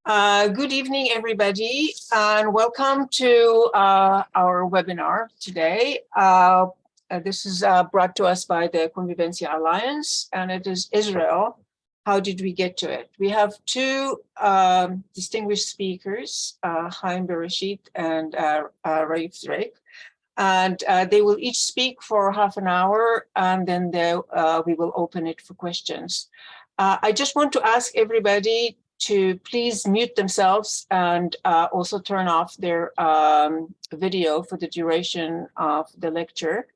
Good evening, everybody, and welcome to our webinar today. This is brought to us by the Convivencia Alliance, and it is Israel. How did we get to it? We have two distinguished speakers, Haim Bresheeth and Raef Zreik, and they will each speak for half an hour, and then we will open it for questions. I just want to ask everybody to please mute themselves and also turn off their video for the duration of the lecture.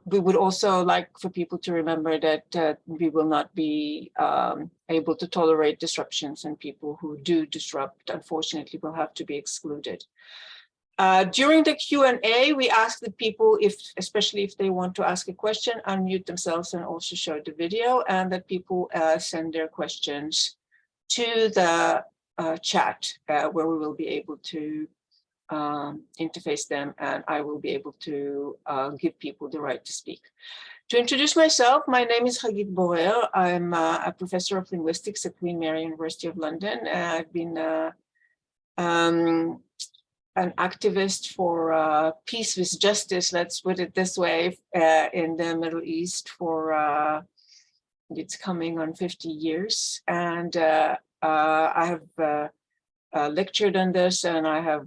We would also like for people to remember that we will not be able to tolerate disruptions, and people who do disrupt, unfortunately, will have to be excluded. During the Q&A, we ask the people, especially if they want to ask a question, unmute themselves and also show the video, and that people send their questions to the chat where we will be able to interface them, and I will be able to give people the right to speak. To introduce myself, my name is Hagit Borer. I'm a professor of linguistics at Queen Mary University of London. I've been an activist for peace with justice, let's put it this way, in the Middle East for, it's coming on 50 years. And I have lectured on this, and I have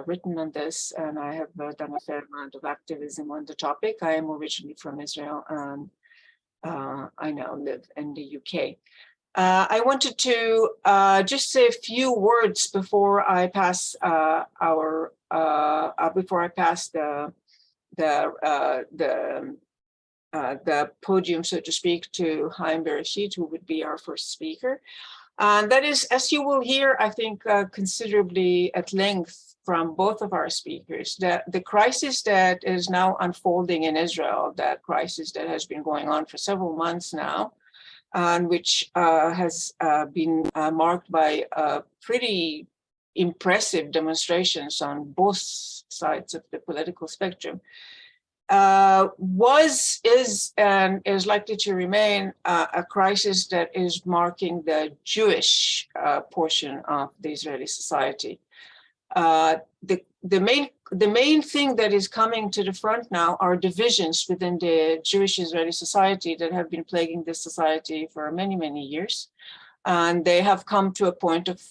written on this, and I have done a fair amount of activism on the topic. I am originally from Israel, and I now live in the UK. I wanted to just say a few words before I pass the podium, so to speak, to Haim Bresheeth, who would be our first speaker. And that is, as you will hear, I think, considerably at length from both of our speakers, that the crisis that is now unfolding in Israel, that crisis that has been going on for several months now, and which has been marked by pretty impressive demonstrations on both sides of the political spectrum, is, and is likely to remain a crisis that is marking the Jewish portion of the Israeli society. The main thing that is coming to the front now are divisions within the Jewish Israeli society that have been plaguing this society for many, many years. And they have come to a point of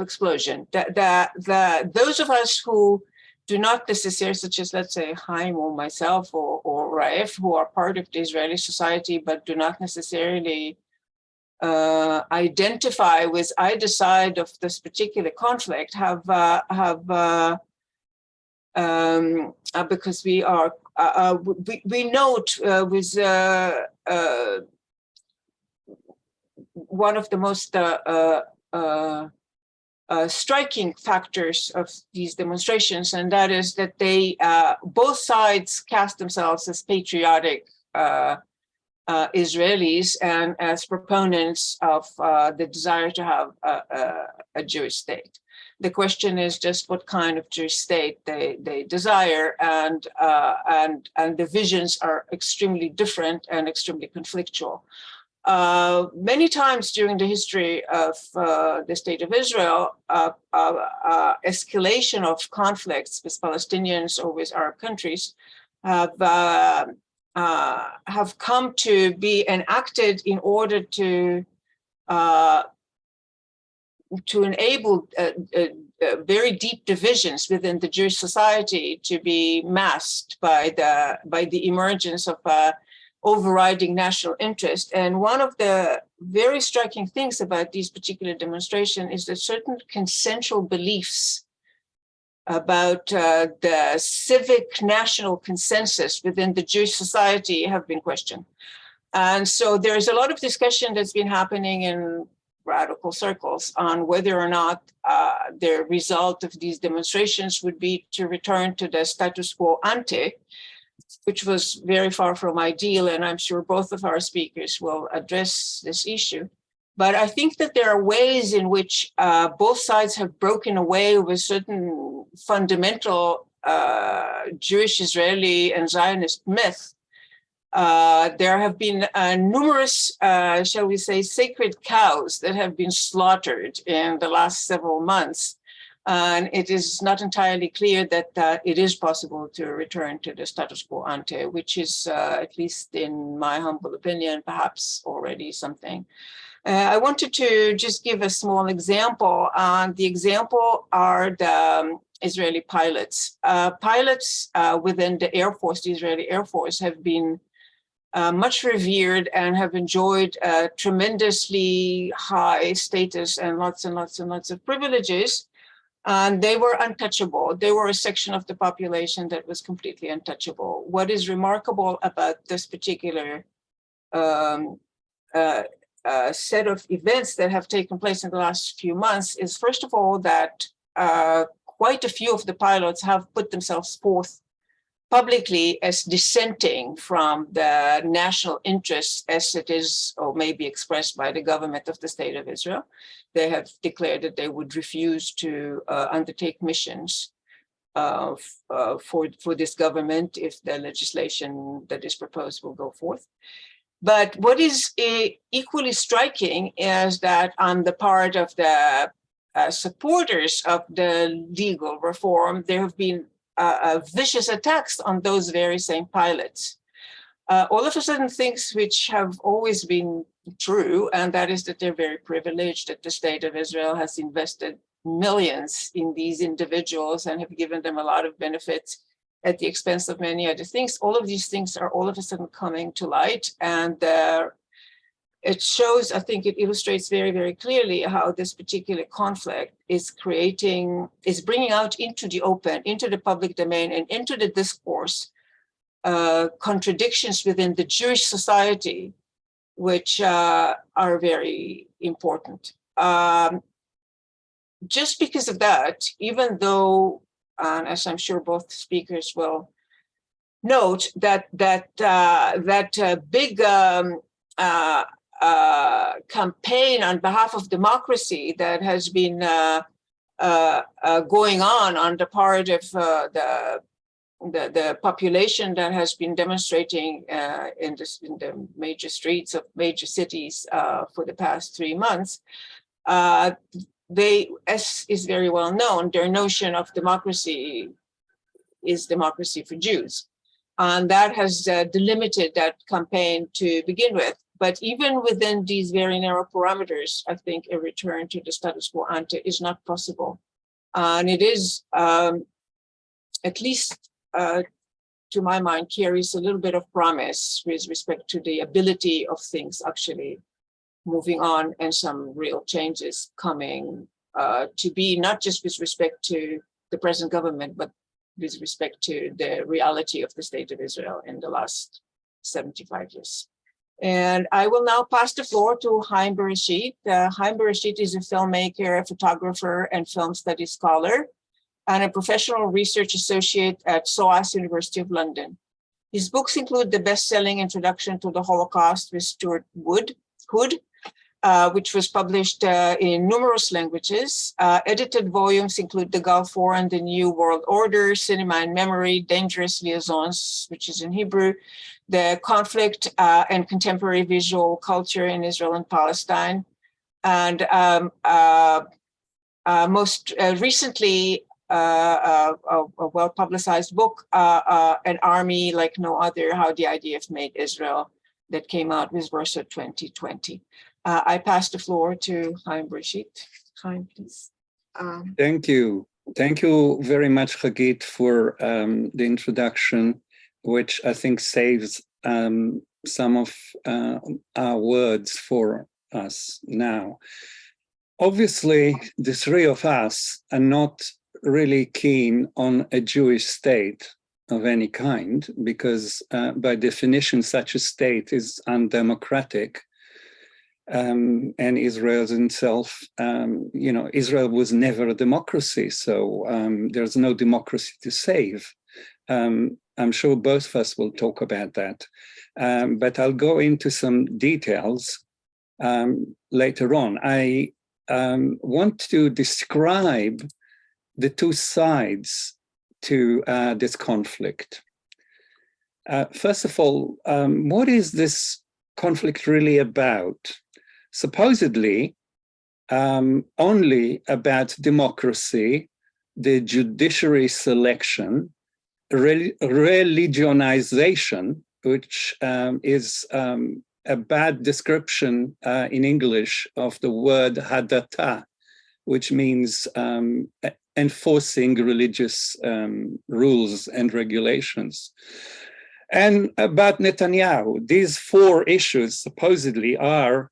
explosion. Those of us who do not necessarily, such as, let's say, Haim or myself or Raef, who are part of the Israeli society, but do not necessarily identify with either side of this particular conflict, because we are, we note with one of the most striking factors of these demonstrations, and that is that they, both sides cast themselves as patriotic Israelis and as proponents of the desire to have a Jewish state. The question is just what kind of Jewish state they desire, and the visions are extremely different and extremely conflictual. Many times during the history of the state of Israel, escalation of conflicts with Palestinians or with Arab countries have come to be enacted in order to enable very deep divisions within the Jewish society to be masked by the emergence of overriding national interest. And one of the very striking things about these particular demonstrations is that certain consensual beliefs about the civic national consensus within the Jewish society have been questioned. And so there's a lot of discussion that's been happening in radical circles on whether or not the result of these demonstrations would be to return to the status quo ante, which was very far from ideal, and I'm sure both of our speakers will address this issue. But I think that there are ways in which both sides have broken away with certain fundamental Jewish, Israeli, and Zionist myth There have been numerous, shall we say, sacred cows that have been slaughtered in the last several months. And it is not entirely clear that it is possible to return to the status quo ante, which is, at least in my humble opinion, perhaps already something. I wanted to just give a small example. The example are the Israeli pilots. Pilots within the Air Force, the Israeli Air Force, have been much revered and have enjoyed tremendously high status and lots of privileges. And they were untouchable. They were a section of the population that was completely untouchable. What is remarkable about this particular set of events that have taken place in the last few months is, first of all, that quite a few of the pilots have put themselves forth publicly as dissenting from the national interests as it is or may be expressed by the government of the State of Israel. They have declared that they would refuse to undertake missions for this government if the legislation that is proposed will go forth. But what is equally striking is that on the part of the supporters of the legal reform, there have been vicious attacks on those very same pilots. All of a sudden, things which have always been true, and that is that they're very privileged, that the State of Israel has invested millions in these individuals and have given them a lot of benefits at the expense of many other things. All of these things are all of a sudden coming to light, and it shows, I think it illustrates very, very clearly how this particular conflict is bringing out into the open, into the public domain, and into the discourse, contradictions within the Jewish society, which are very important. Just because of that, even though, as I'm sure both speakers will note, that big campaign on behalf of democracy that has been going on the part of the population that has been demonstrating in the major streets of major cities for the past 3 months, as is very well known, their notion of democracy is democracy for Jews. And that has delimited that campaign to begin with. But even within these very narrow parameters, I think a return to the status quo ante is not possible. And it is, at least to my mind, carries a little bit of promise with respect to the ability of things actually moving on and some real changes coming to be, not just with respect to the present government, but with respect to the reality of the State of Israel in the last 75 years. And I will now pass the floor to Haim Bresheeth. Haim Bresheeth is a filmmaker, a photographer, and film studies scholar, and a professional research associate at SOAS University of London. His books include the best-selling Introduction to the Holocaust with Stuart Hood, which was published in numerous languages. Edited volumes include The Gulf War and the New World Order, Cinema and Memory, Dangerous Liaisons, which is in Hebrew, The Conflict and Contemporary Visual Culture in Israel and Palestine. And most recently, a well-publicized book, An Army Like No Other, How the IDF Made Israel, that came out with Verso 2020. I pass the floor to Haim Bresheeth. Haim, please. Thank you. Thank you very much, Hagit, for the introduction, which I think saves some of our words for us now. Obviously, the three of us are not really keen on a Jewish state of any kind, because by definition, such a state is undemocratic. And Israel itself, Israel was never a democracy, so there's no democracy to save. I'm sure both of us will talk about that, but I'll go into some details later on. I want to describe the two sides to this conflict. First of all, what is this conflict really about? Supposedly, only about democracy, the judiciary selection, religionization, which is a bad description in English of the word hadata, which means enforcing religious rules and regulations. And about Netanyahu, these four issues supposedly are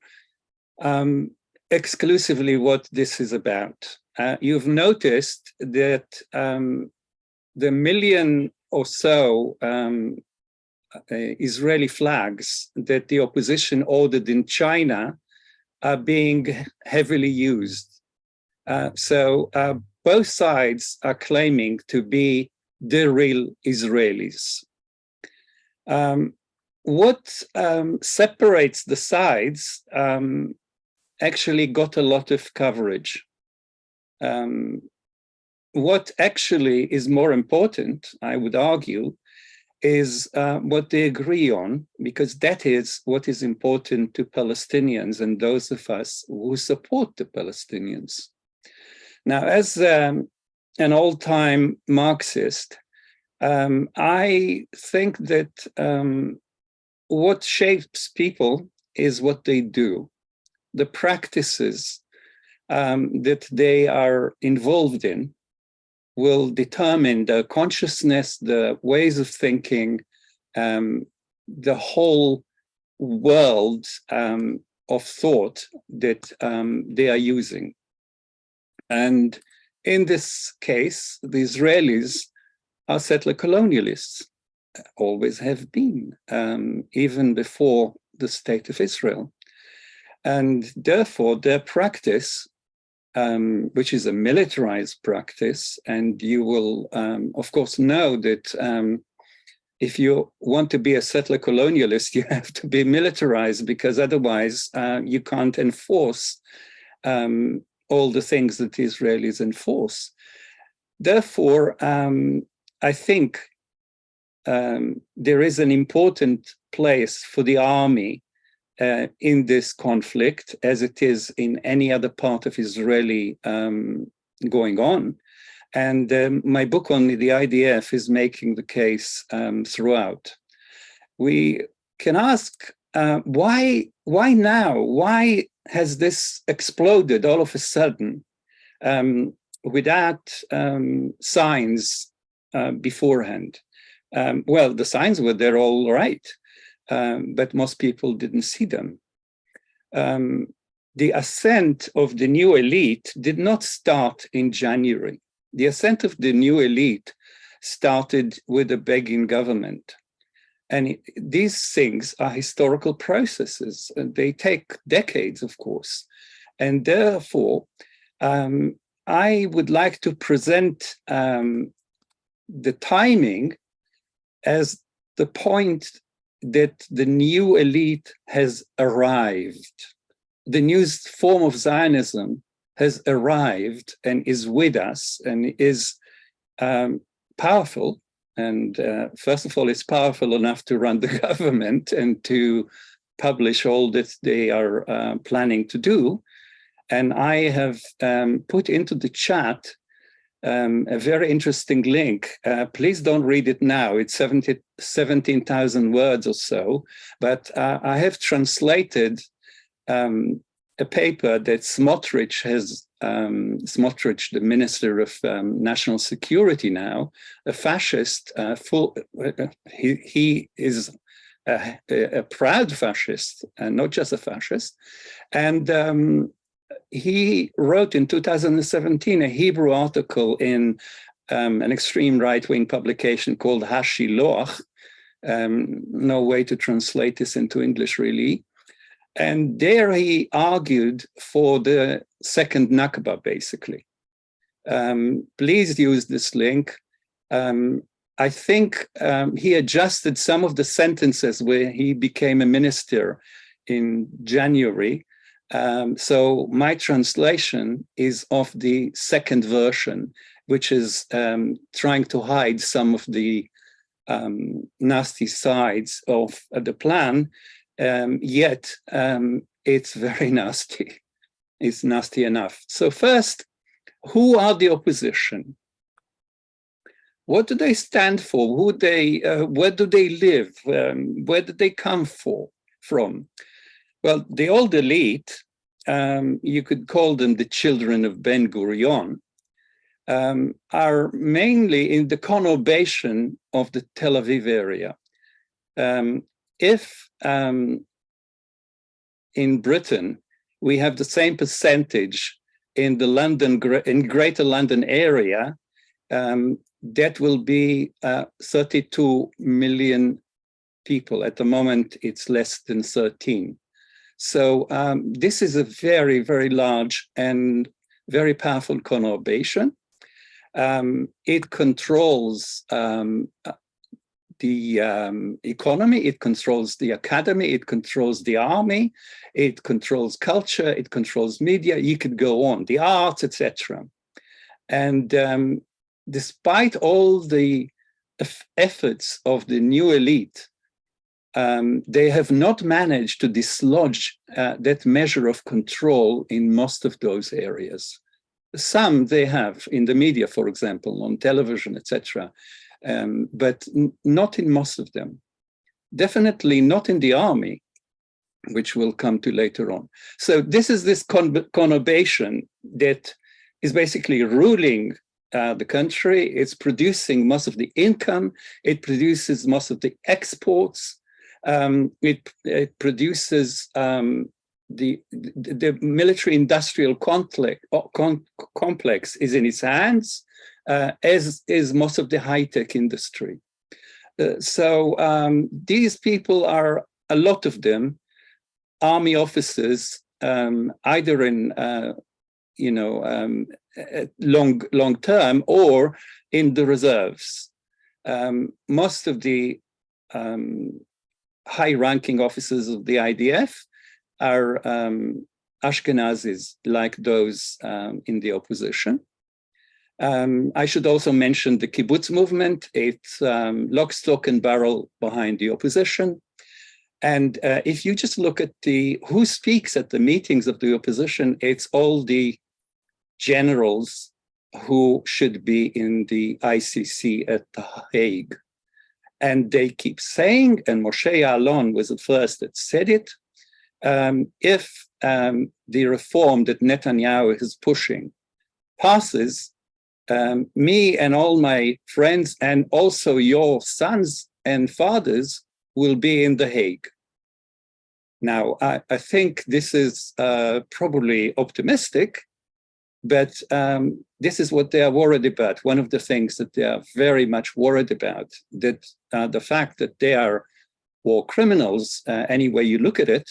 exclusively what this is about. You've noticed that the million or so Israeli flags that the opposition ordered in China are being heavily used. So both sides are claiming to be the real Israelis. What separates the sides actually got a lot of coverage. What actually is more important, I would argue, is what they agree on, because that is what is important to Palestinians and those of us who support the Palestinians. Now, as an old-time Marxist, I think that what shapes people is what they do. The practices that they are involved in will determine the consciousness, the ways of thinking, the whole world of thought that they are using. And in this case, the Israelis are settler colonialists, always have been, even before the state of Israel. And therefore, their practice, which is a militarized practice, and you will, of course, know that if you want to be a settler colonialist, you have to be militarized, because otherwise you can't enforce all the things that the Israelis enforce. Therefore, I think there is an important place for the army in this conflict, as it is in any other part of Israeli going on. And my book on the IDF is making the case throughout. We can ask, why now? Why has this exploded all of a sudden without signs beforehand? Well, the signs were there all right, but most people didn't see them. The ascent of the new elite did not start in January. The ascent of the new elite started with the Begin government. And these things are historical processes, and they take decades, of course. And therefore, I would like to present the timing as the point that the new elite has arrived. The new form of Zionism has arrived and is with us and is powerful. And first of all, it's powerful enough to run the government and to publish all that they are planning to do. And I have put into the chat a very interesting link. Please don't read it now. It's 17,000 words or so. But I have translated a paper that Smotrich has, Smotrich, the Minister of National Security now, a fascist, he is a proud fascist, and not just a fascist. And he wrote in 2017 a Hebrew article in an extreme right-wing publication called Hashiloach. No way to translate this into English, really. And there he argued for the second Nakba, basically. Please use this link. I think he adjusted some of the sentences where he became a minister in January. So my translation is of the second version, which is trying to hide some of the nasty sides of the plan, yet it's very nasty. It's nasty enough. So first, who are the opposition? What do they stand for? Where do they live? Where do they come from? Well, the old elite, you could call them the children of Ben-Gurion, are mainly in the conurbation of the Tel Aviv area. If in Britain we have the same percentage in the Greater London area, that will be 32 million people. At the moment, it's less than 13. So this is a very, very large and very powerful conurbation. It controls the economy, it controls the academy, it controls the army, it controls culture, it controls media, you could go on, the arts, etc. And despite all the efforts of the new elite, they have not managed to dislodge that measure of control in most of those areas. Some they have in the media, for example, on television, etc., but not in most of them. Definitely not in the army, which we'll come to later on. So this is this conurbation that is basically ruling the country. It's producing most of the income. It produces most of the exports. It produces the military-industrial complex is in its hands, as is most of the high-tech industry. So these people are, a lot of them, army officers, either in long term or in the reserves. Most of the high-ranking officers of the IDF are Ashkenazis, like those in the opposition. I should also mention the kibbutz movement. It's lock, stock, and barrel behind the opposition. And if you just look at who speaks at the meetings of the opposition, it's all the generals who should be in the ICC at The Hague. And they keep saying, and Moshe Ya'alon was the first that said it, if the reform that Netanyahu is pushing passes, me and all my friends and also your sons and fathers will be in The Hague. Now, I think this is probably optimistic, but this is what they are worried about. One of the things that they are very much worried about, that the fact that they are war criminals, any way you look at it,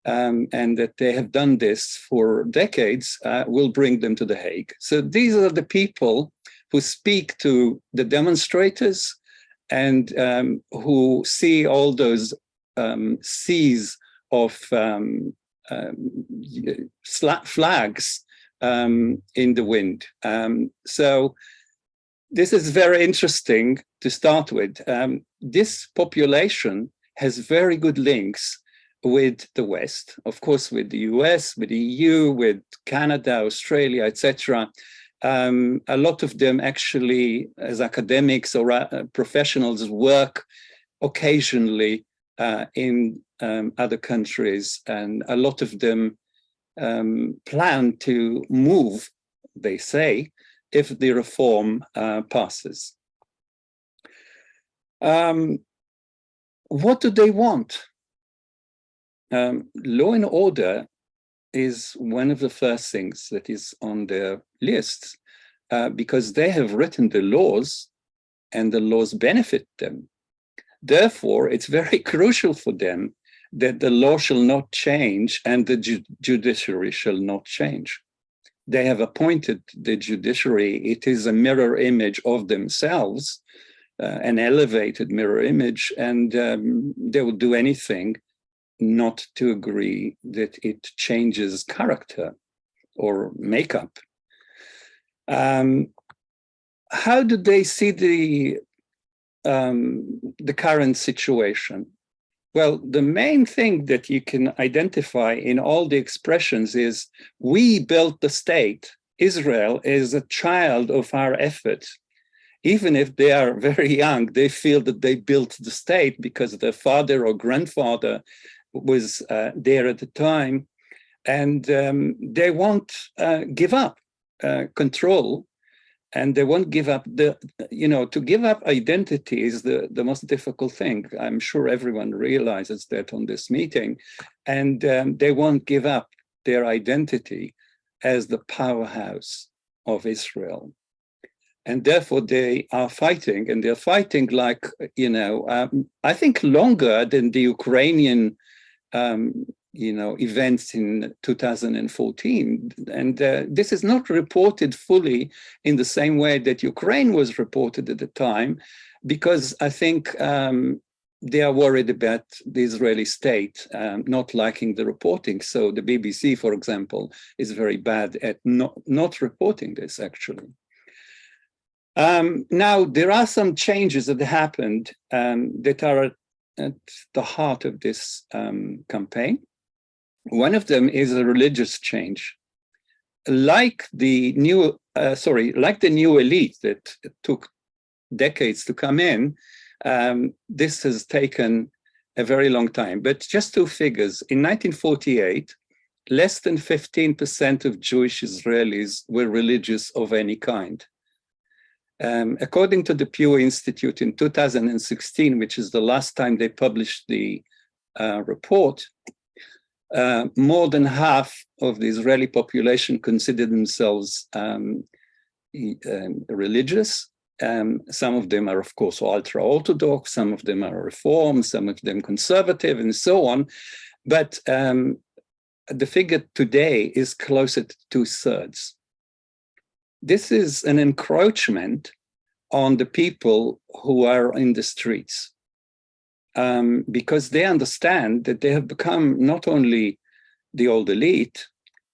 and that they have done this for decades, will bring them to The Hague. So these are the people who speak to the demonstrators and who see all those seas of flags in the wind. So this is very interesting to start with. This population has very good links with the West, of course, with the US, with the EU, with Canada, Australia, etc. A lot of them actually, as academics or professionals, work occasionally in other countries, and a lot of them plan to move, they say, if the reform passes. What do they want? Law and order is one of the first things that is on their lists, because they have written the laws and the laws benefit them. Therefore, it's very crucial for them that the law shall not change and the judiciary shall not change. They have appointed the judiciary. It is a mirror image of themselves, an elevated mirror image, and they will do anything not to agree that it changes character or makeup. How do they see the current situation? Well, the main thing that you can identify in all the expressions is we built the state. Israel is a child of our effort. Even if they are very young, they feel that they built the state because their father or grandfather was there at the time. And they won't give up control. And they won't give up to give up identity is the most difficult thing. I'm sure everyone realizes that on this meeting. And they won't give up their identity as the powerhouse of Israel. And therefore they are fighting, and they're fighting like, I think longer than the Ukrainian events in 2014. And this is not reported fully in the same way that Ukraine was reported at the time, because I think they are worried about the Israeli state not liking the reporting. So the BBC, for example, is very bad at not reporting this, actually. Now, there are some changes that happened that are at the heart of this campaign. One of them is a religious change. Like the new elite that took decades to come in, this has taken a very long time. But just two figures. In 1948, less than 15% of Jewish Israelis were religious of any kind. According to the Pew Institute in 2016, which is the last time they published the report, more than half of the Israeli population consider themselves religious. Some of them are, of course, ultra-Orthodox, some of them are Reform, some of them conservative, and so on. But the figure today is closer to 2/3. This is an encroachment on the people who are in the streets. Because they understand that they have become not only the old elite,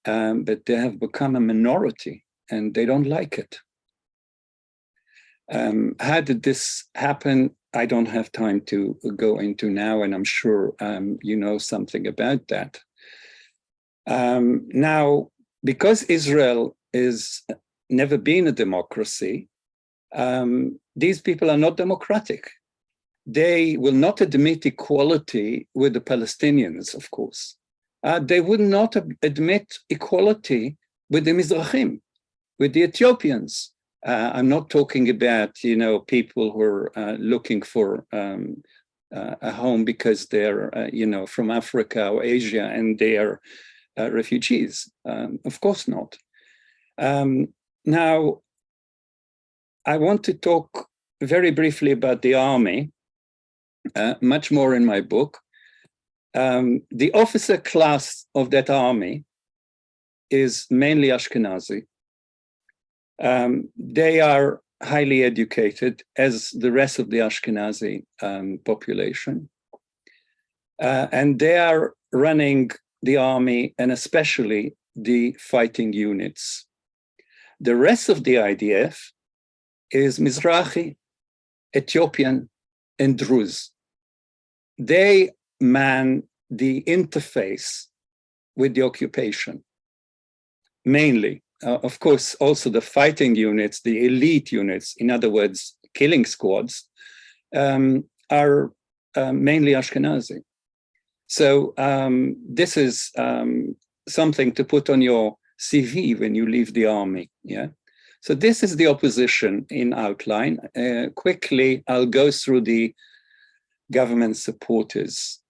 but they have become a minority, and they don't like it. How did this happen? I don't have time to go into now, and I'm sure you know something about that. Now, because Israel is never been a democracy, these people are not democratic. They will not admit equality with the Palestinians, of course. They would not admit equality with the Mizrahim, with the Ethiopians. I'm not talking about, people who are looking for a home because they're, from Africa or Asia and they are refugees. Of course not. Now, I want to talk very briefly about the army. Much more in my book. The officer class of that army is mainly Ashkenazi. They are highly educated, as the rest of the Ashkenazi population. And they are running the army, and especially the fighting units. The rest of the IDF is Mizrahi, Ethiopian, and Druze. They man the interface with the occupation, mainly. Of course, also the fighting units, the elite units, in other words, killing squads, are mainly Ashkenazi. So this is something to put on your CV when you leave the army, yeah? So this is the opposition in outline. Quickly, I'll go through the government supporters.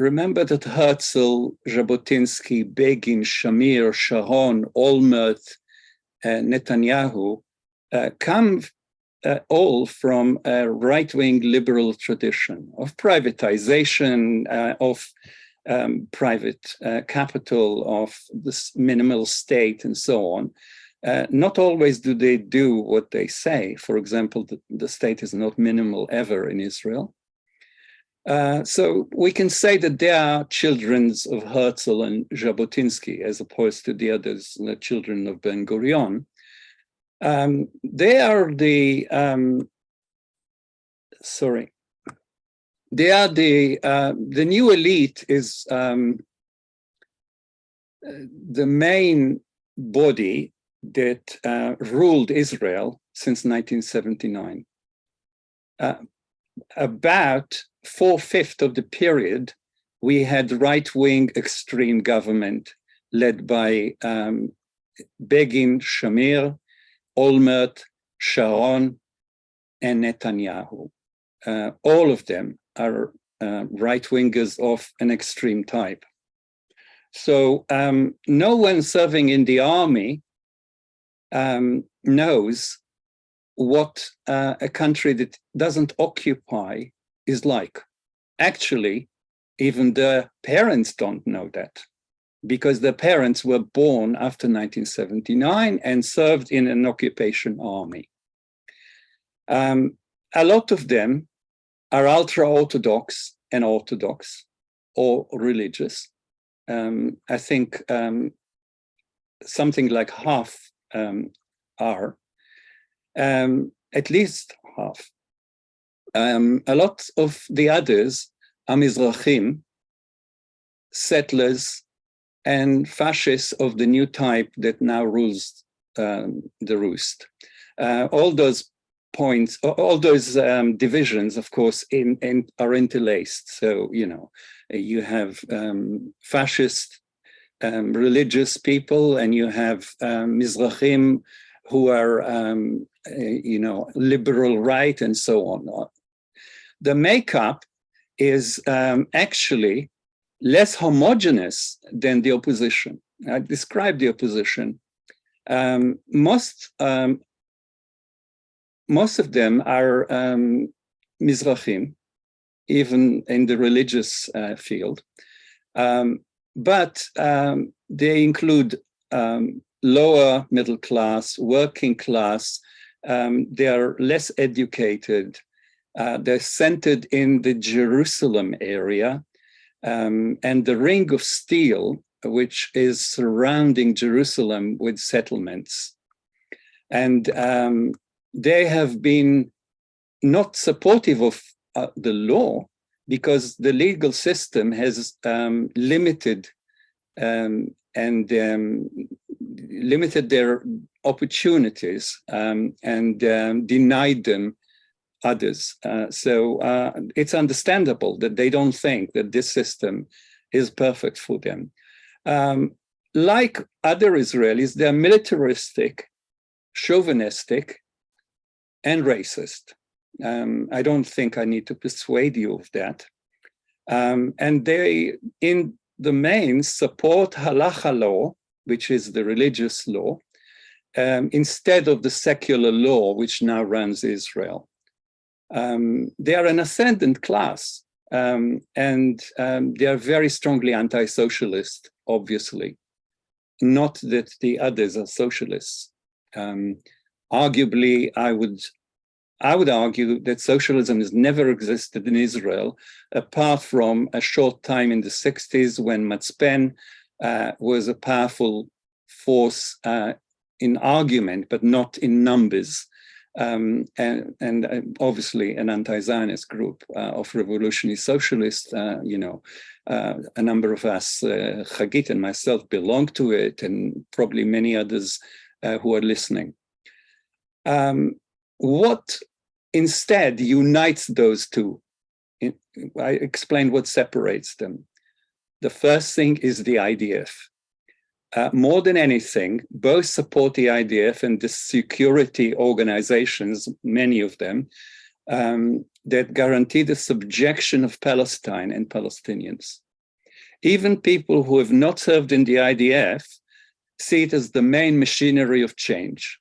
Remember that Herzl, Jabotinsky, Begin, Shamir, Sharon, Olmert, Netanyahu come all from a right-wing liberal tradition of privatization, of private capital, of this minimal state, and so on. Not always do they do what they say. For example, the state is not minimal ever in Israel. So we can say that they are children of Herzl and Jabotinsky, as opposed to the others, the children of Ben Gurion. They are the sorry. They are the new elite is the main body that ruled Israel since 1979. About 4/5 of the period, we had right-wing extreme government led by Begin, Shamir, Olmert, Sharon, and Netanyahu. All of them are right-wingers of an extreme type. So no one serving in the army knows what a country that doesn't occupy is like. Actually, even the parents don't know that, because their parents were born after 1979 and served in an occupation army. A lot of them are ultra-Orthodox and Orthodox or religious. I think something like half are, at least half. A lot of the others are Mizrahim, settlers, and fascists of the new type that now rules the roost. All those points, all those divisions, of course, are interlaced. So, you know, you have fascist religious people, and you have Mizrahim who are, you know, liberal right, and so on. The makeup is actually less homogeneous than the opposition. I described the opposition. Most of them are Mizrahim, even in the religious field. But they include lower middle class, working class. They are less educated. They're centered in the Jerusalem area, and the ring of steel, which is surrounding Jerusalem with settlements. And they have been not supportive of the law, because the legal system has limited their opportunities and denied them others. So it's understandable that they don't think that this system is perfect for them. Like other Israelis, they're militaristic, chauvinistic, and racist. I don't think I need to persuade you of that. And they, in the main, support halacha law, which is the religious law, instead of the secular law, which now runs Israel. They are an ascendant class, and they are very strongly anti-socialist, obviously. Not that the others are socialists. Arguably, I would argue that socialism has never existed in Israel, apart from a short time in the 60s when Matzpen was a powerful force in argument, but not in numbers. And obviously an anti-Zionist group of revolutionary socialists, you know, a number of us, Hagit and myself, belong to it, and probably many others who are listening. What instead unites those two? I explained what separates them. The first thing is the IDF. More than anything, both support the IDF and the security organizations, many of them, that guarantee the subjection of Palestine and Palestinians. Even people who have not served in the IDF see it as the main machinery of change.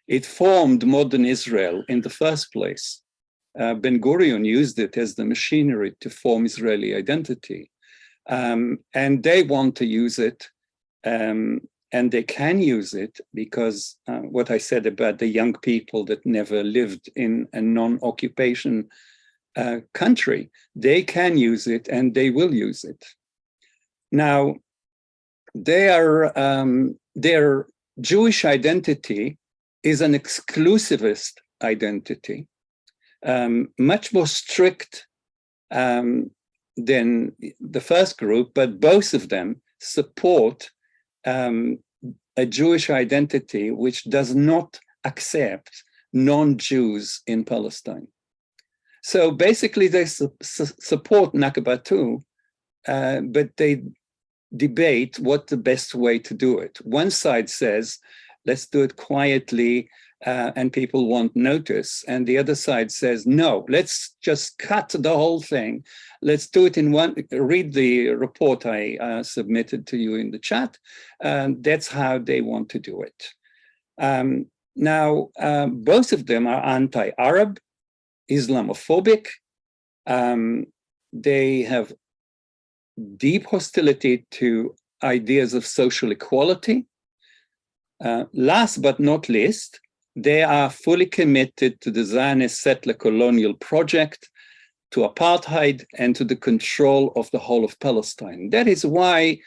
It formed modern Israel in the first place. Ben-Gurion used it as the machinery to form Israeli identity. And they want to use it, and they can use it because what I said about the young people that never lived in a non-occupation country, they can use it and they will use it. Now, their Jewish identity is an exclusivist identity. much more strict than the first group, but both of them support a Jewish identity which does not accept non-Jews in Palestine. So basically they support Nakba too, but they debate what the best way to do it. One side says, let's do it quietly and people won't notice. And the other side says, no, let's just cut the whole thing. Let's do it in one, read the report I submitted to you in the chat. That's how they want to do it. Now, both of them are anti-Arab, Islamophobic. They have deep hostility to ideas of social equality. Last but not least, they are fully committed to the Zionist settler colonial project, to apartheid, and to the control of the whole of Palestine. That is why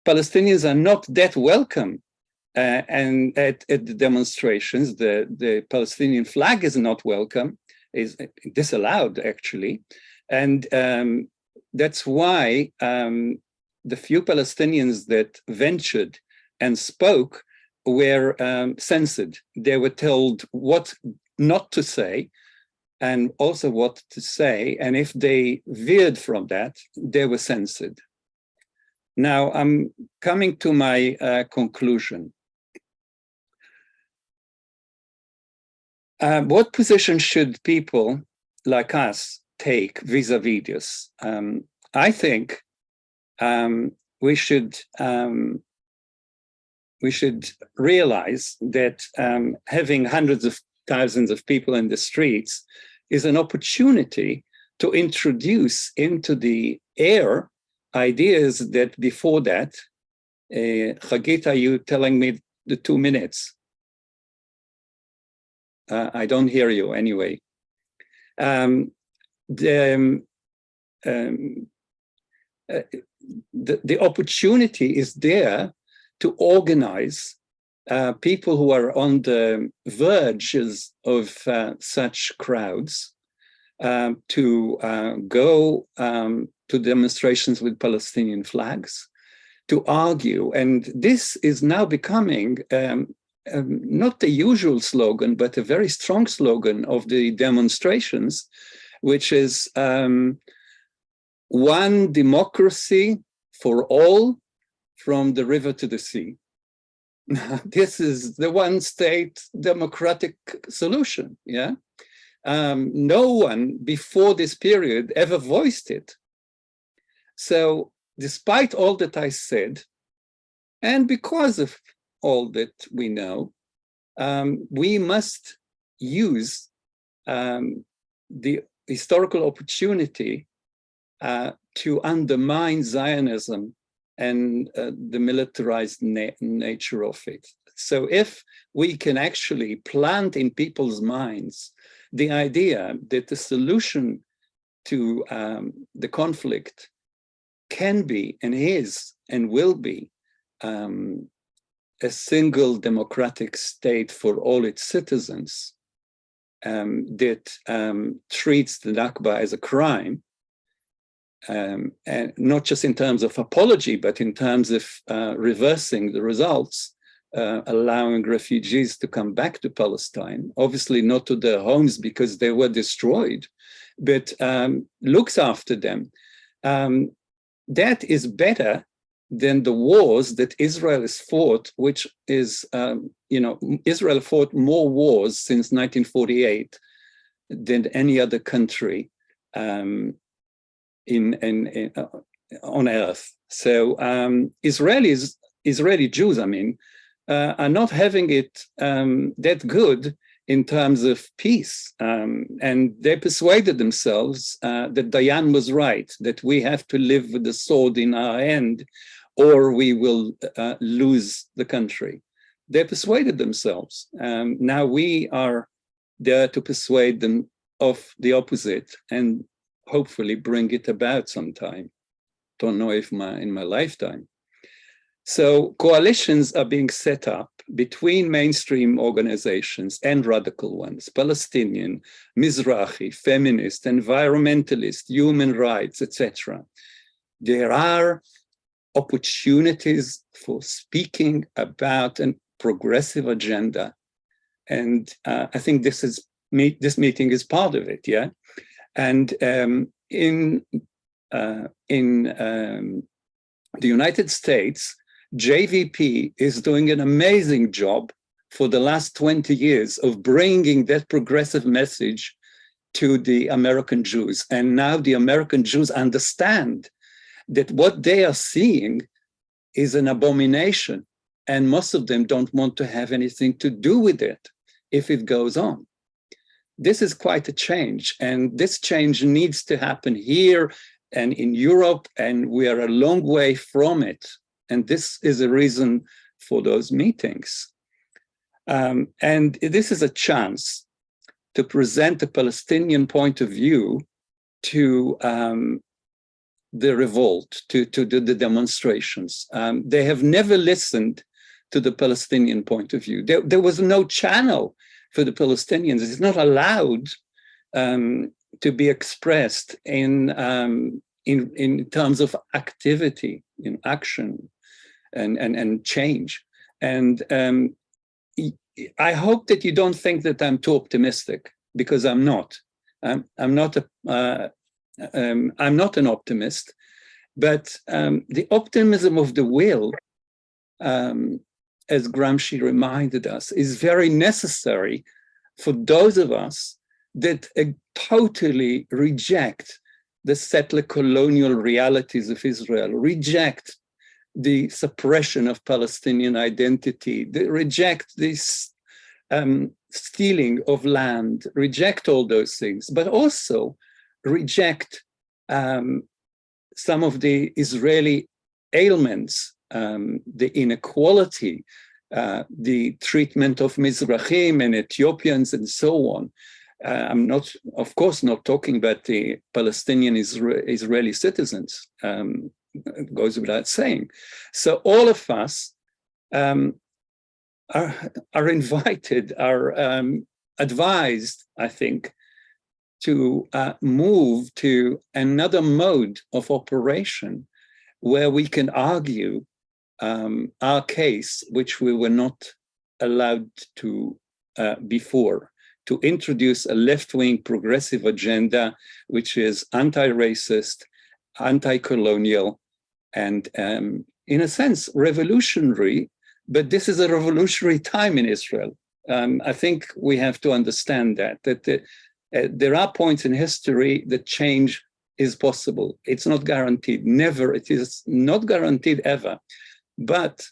Palestinians are not that welcome and at the demonstrations. The Palestinian flag is not welcome, is disallowed actually. And that's why the few Palestinians that ventured and spoke were censored. They were told what not to say and also what to say. And if they veered from that, they were censored. Now I'm coming to my conclusion. What position should people like us take vis-a-vis this? I think we should realize that having hundreds of thousands of people in the streets is an opportunity to introduce into the air ideas that before that, Hagit, are you telling me the 2 minutes? I don't hear you anyway. The opportunity is there to organize people who are on the verges of such crowds to go to demonstrations with Palestinian flags, to argue. And this is now becoming not the usual slogan, but a very strong slogan of the demonstrations, which is one democracy for all from the river to the sea. This is the one state democratic solution, yeah? No one before this period ever voiced it. So despite all that I said, and because of all that we know, we must use the historical opportunity to undermine Zionism and the militarized nature of it. So if we can actually plant in people's minds the idea that the solution to the conflict can be and is and will be a single democratic state for all its citizens that treats the Nakba as a crime, and not just in terms of apology, but in terms of reversing the results, allowing refugees to come back to Palestine, obviously not to their homes because they were destroyed, but looks after them. That is better than the wars that Israel has fought, which is, Israel fought more wars since 1948 than any other country on earth. So Israeli Jews, are not having it that good in terms of peace. And they persuaded themselves that Dayan was right, that we have to live with the sword in our hand or we will lose the country. They persuaded themselves. Now we are there to persuade them of the opposite and hopefully bring it about sometime. Don't know if in my lifetime. So coalitions are being set up between mainstream organizations and radical ones, Palestinian, Mizrahi, feminist, environmentalist, human rights, etc., there are opportunities for speaking about a progressive agenda. And I think this meeting is part of it, yeah? And in the United States, JVP is doing an amazing job for the last 20 years of bringing that progressive message to the American Jews. And now the American Jews understand that what they are seeing is an abomination, and most of them don't want to have anything to do with it if it goes on. This is quite a change, and this change needs to happen here and in Europe, and we are a long way from it. And this is a reason for those meetings. And this is a chance to present a Palestinian point of view to the revolt, to the demonstrations. They have never listened to the Palestinian point of view. There was no channel for the Palestinians. It's not allowed to be expressed in terms of activity, in action and change. And I hope that you don't think that I'm too optimistic, because I'm not. I'm not an optimist, but the optimism of the will, as Gramsci reminded us, is very necessary for those of us that totally reject the settler colonial realities of Israel, reject the suppression of Palestinian identity, reject this stealing of land, reject all those things, but also reject some of the Israeli ailments, the inequality, the treatment of Mizrahim and Ethiopians and so on. I'm not, of course, not talking about the Palestinian Israeli citizens. It goes without saying. So all of us are invited, are advised, I think, to move to another mode of operation where we can argue our case, which we were not allowed to before, to introduce a left-wing progressive agenda, which is anti-racist, anti-colonial, and in a sense, revolutionary. But this is a revolutionary time in Israel. I think we have to understand that there are points in history that change is possible. It's not guaranteed, never. It is not guaranteed ever. But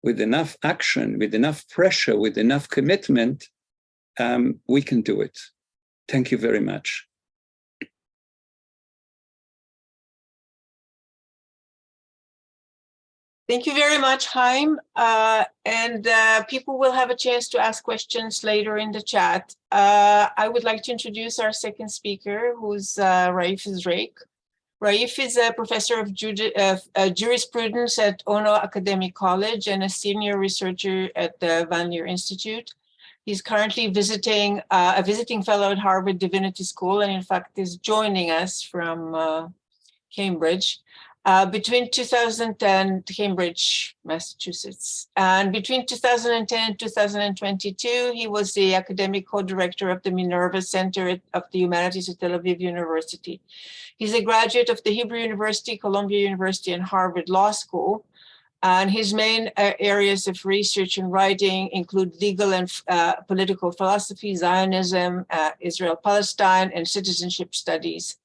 with enough action, with enough pressure, with enough commitment, we can do it. Thank you very much. Thank you very much, Haim. And people will have a chance to ask questions later in the chat. I would like to introduce our second speaker, who's Raef Zreik. Raef is a professor of jurisprudence at Ono Academic College and a senior researcher at the Leer Institute. He's currently a visiting fellow at Harvard Divinity School, and in fact is joining us from Cambridge. Between 2010, Cambridge, Massachusetts, and between 2010 and 2022, he was the academic co-director of the Minerva Center of the Humanities at Tel Aviv University. He's a graduate of the Hebrew University, Columbia University, and Harvard Law School. And his main areas of research and writing include legal and political philosophy, Zionism, Israel-Palestine, and citizenship studies.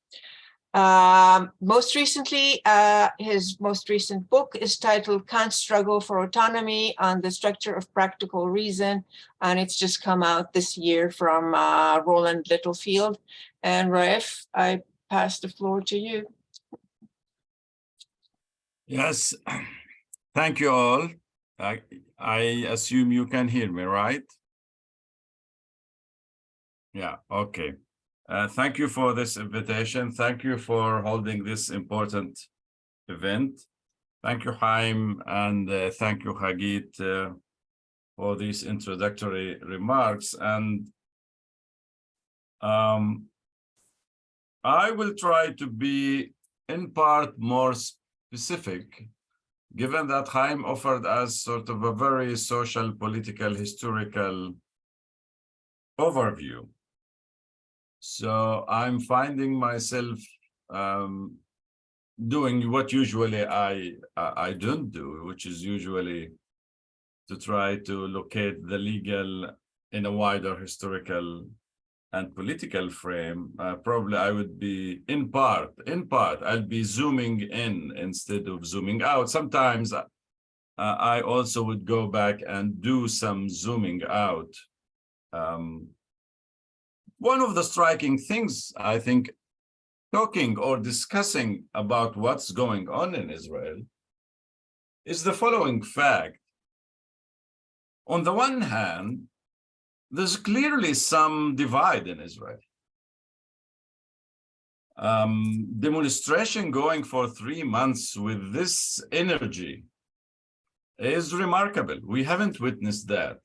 Most recently, his most recent book is titled Kant's Struggle for Autonomy on the Structure of Practical Reason, and it's just come out this year from Rowman-Littlefield. And Raef, I pass the floor to you. Yes, thank you all. I assume you can hear me, right? Yeah, okay. Thank you for this invitation. Thank you for holding this important event. Thank you, Haim, and thank you, Hagit, for these introductory remarks. And I will try to be in part more specific, given that Haim offered us sort of a very social, political, historical overview. So I'm finding myself doing what usually I don't do, which is usually to try to locate the legal in a wider historical and political frame. Probably I would be in part, I'll be zooming in instead of zooming out. Sometimes I also would go back and do some zooming out. One of the striking things, I think, talking or discussing about what's going on in Israel is the following fact. On the one hand, there's clearly some divide in Israel. Demonstration going for 3 months with this energy is remarkable. We haven't witnessed that.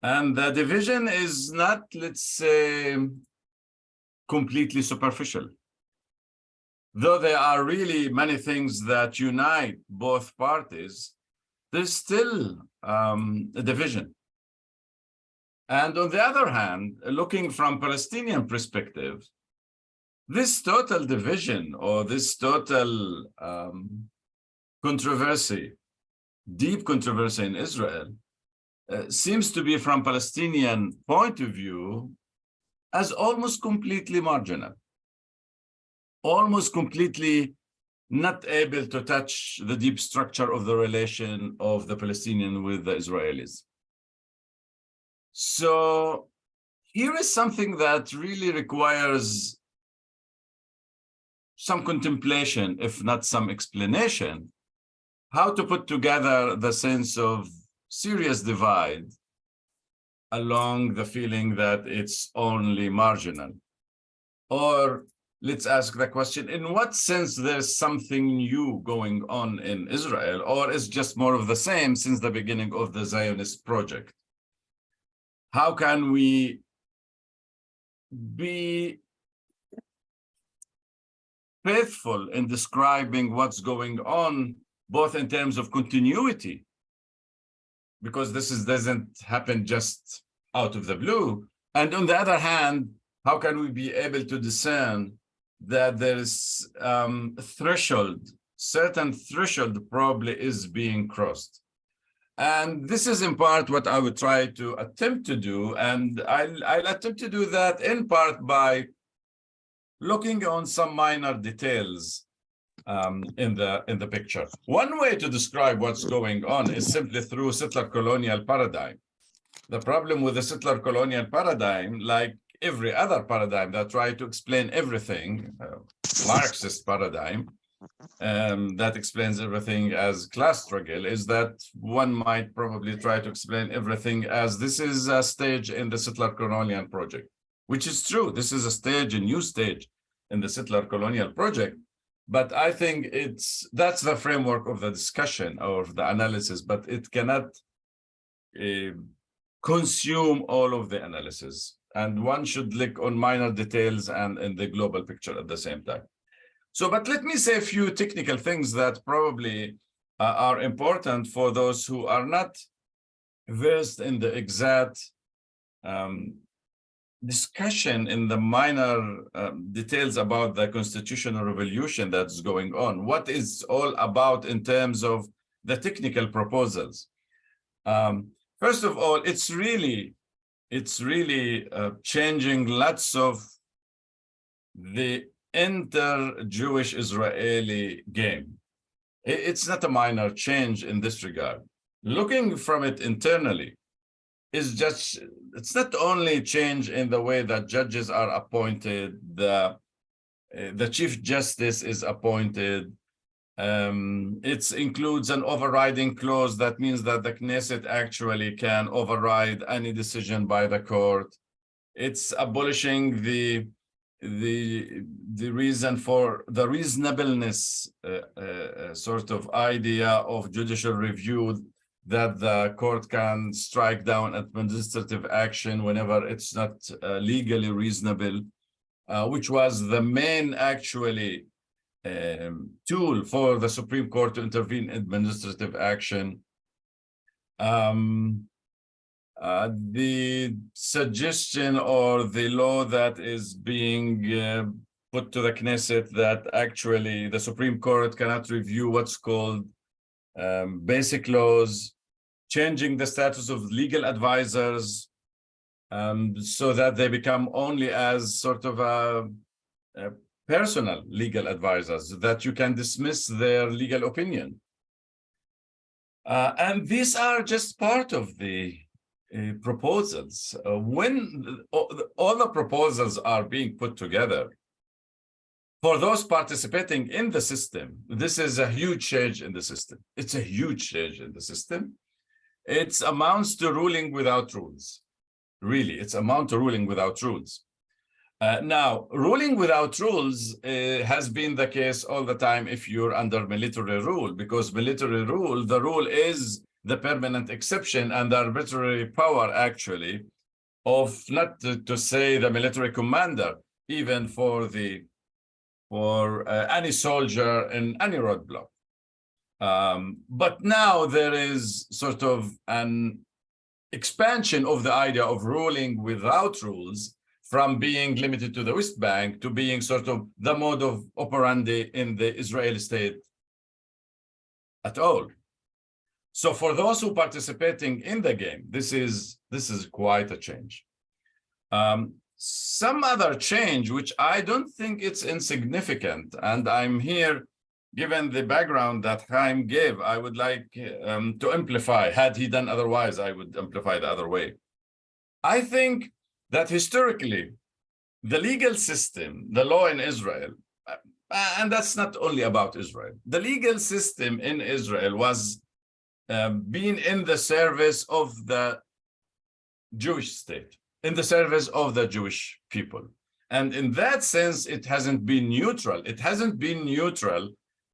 And the division is not, let's say, completely superficial. Though there are really many things that unite both parties, there's still a division. And on the other hand, looking from Palestinian perspective, this total division or this total controversy, deep controversy in Israel, seems to be from Palestinian point of view as almost completely marginal, almost completely not able to touch the deep structure of the relation of the Palestinian with the Israelis. So here is something that really requires some contemplation, if not some explanation, how to put together the sense of serious divide along the feeling that it's only marginal. Or let's ask the question, in what sense there's something new going on in Israel, or is just more of the same since the beginning of the Zionist project? How can we be faithful in describing what's going on, both in terms of continuity, because this doesn't happen just out of the blue, and on the other hand, how can we be able to discern that there's certain threshold probably is being crossed? And this is in part what I would try to attempt to do, and I'll attempt to do that in part by looking on some minor details in the picture. One way to describe what's going on is simply through settler colonial paradigm. The problem with the settler colonial paradigm, like every other paradigm that try to explain everything, Marxist paradigm, that explains everything as class struggle, is that one might probably try to explain everything as this is a stage in the settler colonial project, which is true. This is a stage, a new stage in the settler colonial project. But I think that's the framework of the discussion or of the analysis, but it cannot consume all of the analysis. And one should look on minor details and in the global picture at the same time. So, but let me say a few technical things that probably are important for those who are not versed in the exact discussion in the minor details about the constitutional revolution that's going on. What is all about in terms of the technical proposals? First of all, it's really changing lots of the inter-Jewish Israeli game. It's not a minor change in this regard. Looking from it internally is just, it's not only change in the way that judges are appointed, the Chief Justice is appointed. It includes an overriding clause that means that the Knesset actually can override any decision by the court. It's abolishing the reason for the reasonableness sort of idea of judicial review that the court can strike down administrative action whenever it's not legally reasonable, which was the main actually tool for the Supreme Court to intervene in administrative action. The suggestion or the law that is being put to the Knesset that actually the Supreme Court cannot review what's called basic laws, changing the status of legal advisors so that they become only as sort of a personal legal advisors, that you can dismiss their legal opinion. And these are just part of the proposals. When all the proposals are being put together, for those participating in the system, this is a huge change in the system. It's a huge change in the system. It amounts to ruling without rules. Really, it's amount to ruling without rules. Now, ruling without rules has been the case all the time if you're under military rule, because military rule, the rule is the permanent exception and the arbitrary power, actually, of not to say the military commander, even for any soldier in any roadblock. But now there is sort of an expansion of the idea of ruling without rules, from being limited to the West Bank to being sort of the mode of operandi in the Israeli state at all. So for those who are participating in the game, this is quite a change. Some other change, which I don't think it's insignificant, and I'm here, given the background that Haim gave, I would like to amplify. Had he done otherwise, I would amplify the other way. I think that historically, the legal system, the law in Israel, and that's not only about Israel, the legal system in Israel was being in the service of the Jewish state, in the service of the Jewish people. And in that sense, it hasn't been neutral. It hasn't been neutral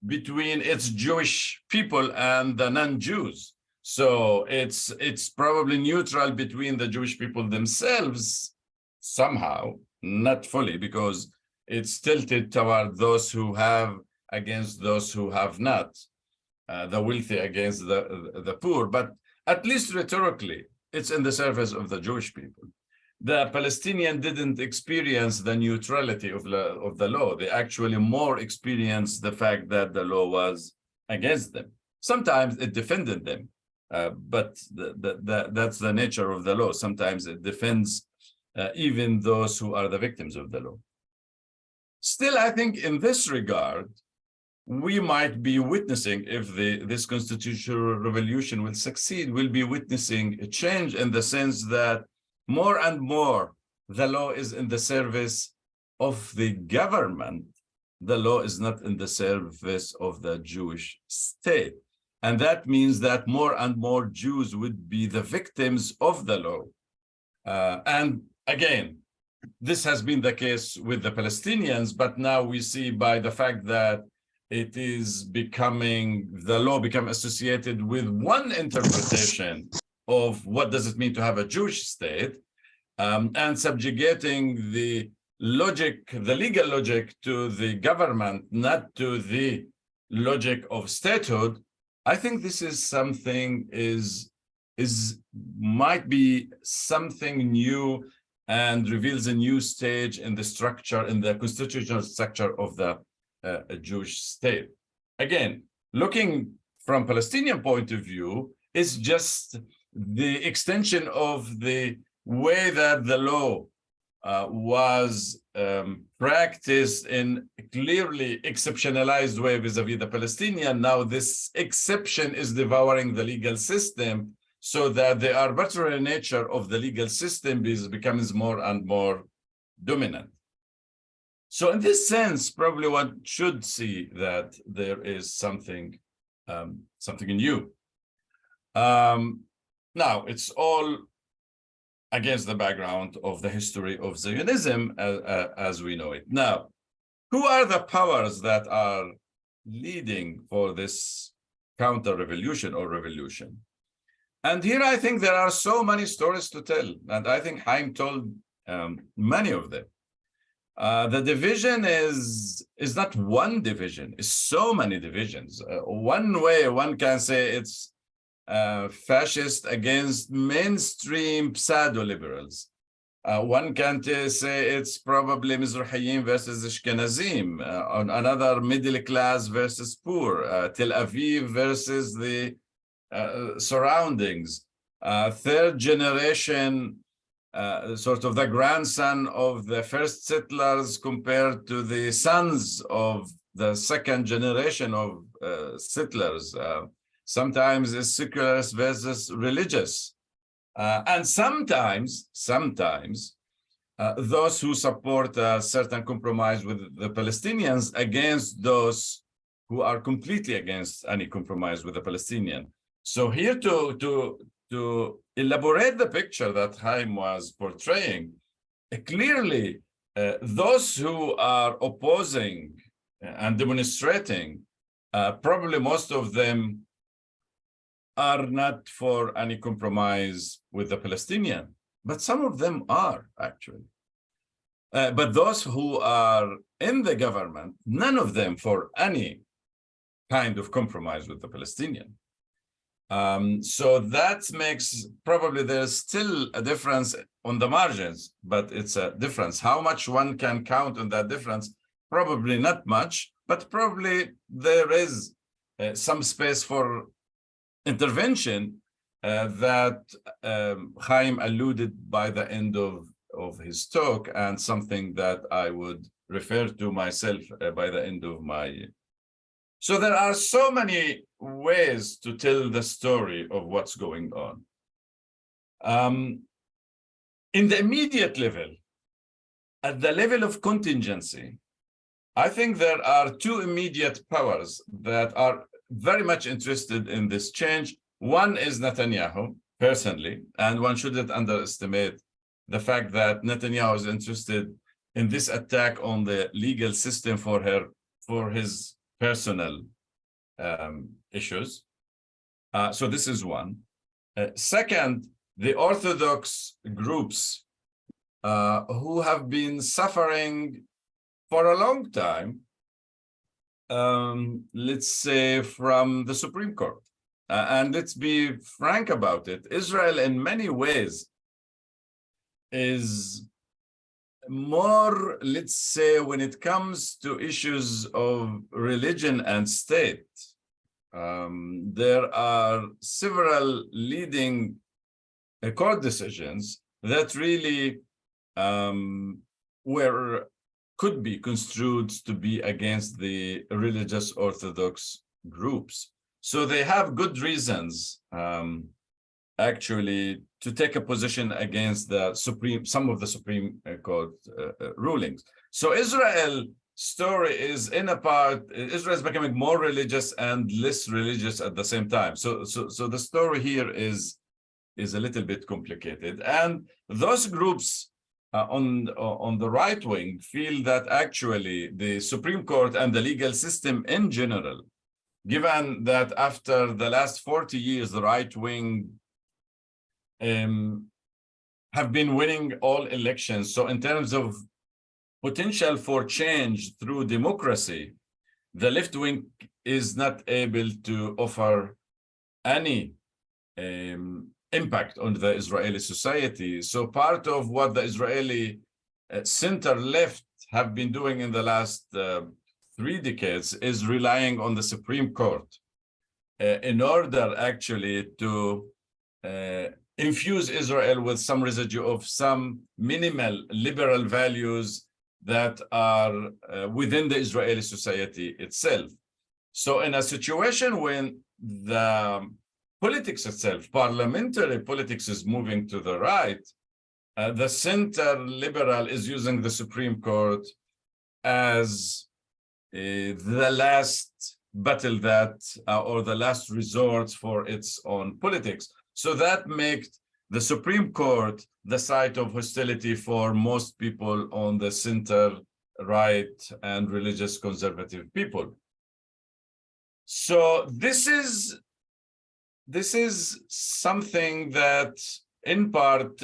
between its Jewish people and the non-Jews. So it's probably neutral between the Jewish people themselves somehow, not fully, because it's tilted toward those who have against those who have not, the wealthy against the poor. But at least rhetorically, it's in the service of the Jewish people. The Palestinian didn't experience the neutrality of the law. They actually more experienced the fact that the law was against them. Sometimes it defended them. But that's the nature of the law. Sometimes it defends even those who are the victims of the law. Still, I think in this regard, we might be witnessing, if this constitutional revolution will succeed, we'll be witnessing a change in the sense that more and more the law is in the service of the government. The law is not in the service of the Jewish state. And that means that more and more Jews would be the victims of the law. And again, this has been the case with the Palestinians, but now we see by the fact that it is becoming, the law become associated with one interpretation of what does it mean to have a Jewish state, and subjugating the logic, the legal logic, to the government, not to the logic of statehood. I think this is something might be something new and reveals a new stage in the structure, in the constitutional structure of the Jewish state. Again, looking from Palestinian point of view, is just the extension of the way that the law was practiced in a clearly exceptionalized way vis-a-vis the Palestinian. Now this exception is devouring the legal system, so that the arbitrary nature of the legal system becomes more and more dominant. So in this sense, probably one should see that there is something new. Now, it's all against the background of the history of Zionism as we know it. Now, who are the powers that are leading for this counter-revolution or revolution? And here I think there are so many stories to tell, and I think Haim told many of them. The division is not one division, it's so many divisions. One way one can say it's fascist against mainstream pseudo-liberals. One can say it's probably Mizrahiyin versus Ashkenazim, on another middle class versus poor, Tel Aviv versus the surroundings, third generation, sort of the grandson of the first settlers compared to the sons of the second generation of settlers. Sometimes it's secular versus religious. And sometimes those who support a certain compromise with the Palestinians against those who are completely against any compromise with the Palestinian. So here to elaborate the picture that Haim was portraying, clearly those who are opposing and demonstrating, probably most of them are not for any compromise with the Palestinian, but some of them are actually. But those who are in the government, none of them for any kind of compromise with the Palestinian. So that makes, probably there's still a difference on the margins, but it's a difference. How much one can count on that difference? Probably not much, but probably there is some space for intervention that Haim alluded by the end of his talk, and something that I would refer to myself by the end of my. So there are so many ways to tell the story of what's going on. In the immediate level, at the level of contingency, I think there are two immediate powers that are very much interested in this change. One is Netanyahu, personally, and one shouldn't underestimate the fact that Netanyahu is interested in this attack on the legal system for his personal issues. So this is one. Second, the Orthodox groups who have been suffering for a long time, let's say, from the Supreme Court. And let's be frank about it. Israel, in many ways, is more, let's say, when it comes to issues of religion and state, there are several leading court decisions that really could be construed to be against the religious Orthodox groups. So they have good reasons, actually, to take a position against some of the Supreme Court rulings. So Israel's story is, in a part, Israel is becoming more religious and less religious at the same time. So the story here is a little bit complicated. And those groups on the right wing feel that actually the Supreme Court and the legal system in general, given that after the last 40 years, the right wing have been winning all elections. So in terms of potential for change through democracy, the left wing is not able to offer any impact on the Israeli society. So part of what the Israeli center left have been doing in the last 3 decades is relying on the Supreme Court in order actually to infuse Israel with some residue of some minimal liberal values that are within the Israeli society itself. So in a situation when the politics itself, parliamentary politics, is moving to the right, the center liberal is using the Supreme Court as the last battle or the last resort for its own politics. So that makes the Supreme Court the site of hostility for most people on the center right and religious conservative people. So this is this is something that, in part,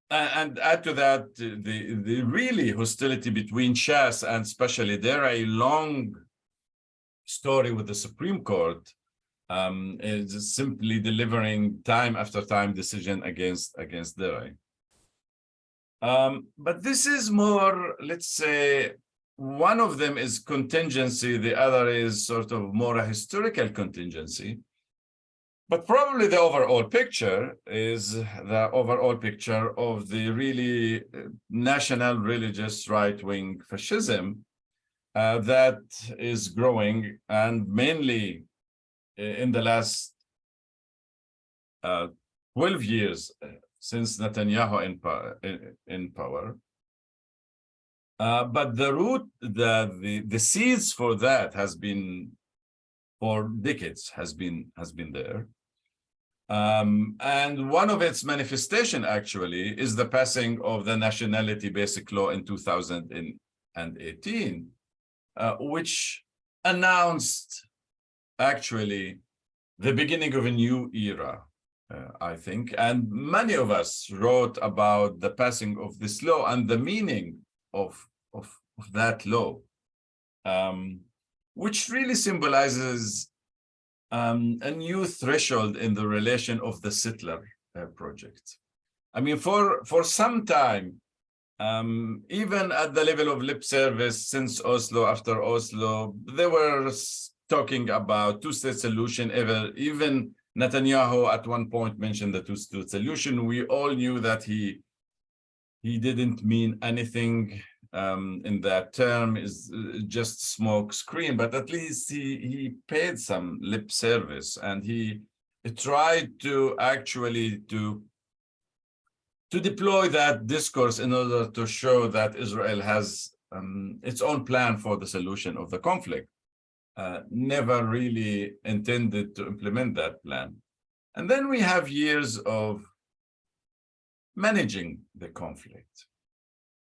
and add to that, the really hostility between Shas and especially Deray, long story with the Supreme Court, is simply delivering time after time decision against Deray. But this is more, let's say, one of them is contingency, the other is sort of more a historical contingency. But probably the overall picture is the overall picture of the really national religious right-wing fascism that is growing, and mainly in the last 12 years since Netanyahu in power. But the root, the seeds for that has been, for decades, has been there. And one of its manifestation actually is the passing of the Nationality Basic Law in 2018, which announced actually the beginning of a new era, I think. And many of us wrote about the passing of this law and the meaning of that law, which really symbolizes a new threshold in the relation of the settler project. I mean, for some time, even at the level of lip service since Oslo, after Oslo, they were talking about two-state solution. Even Netanyahu at one point mentioned the two-state solution. We all knew that he didn't mean anything in that term, is just smoke screen, but at least he paid some lip service, and he tried to actually to deploy that discourse in order to show that Israel has its own plan for the solution of the conflict. Never really intended to implement that plan. And then we have years of managing the conflict.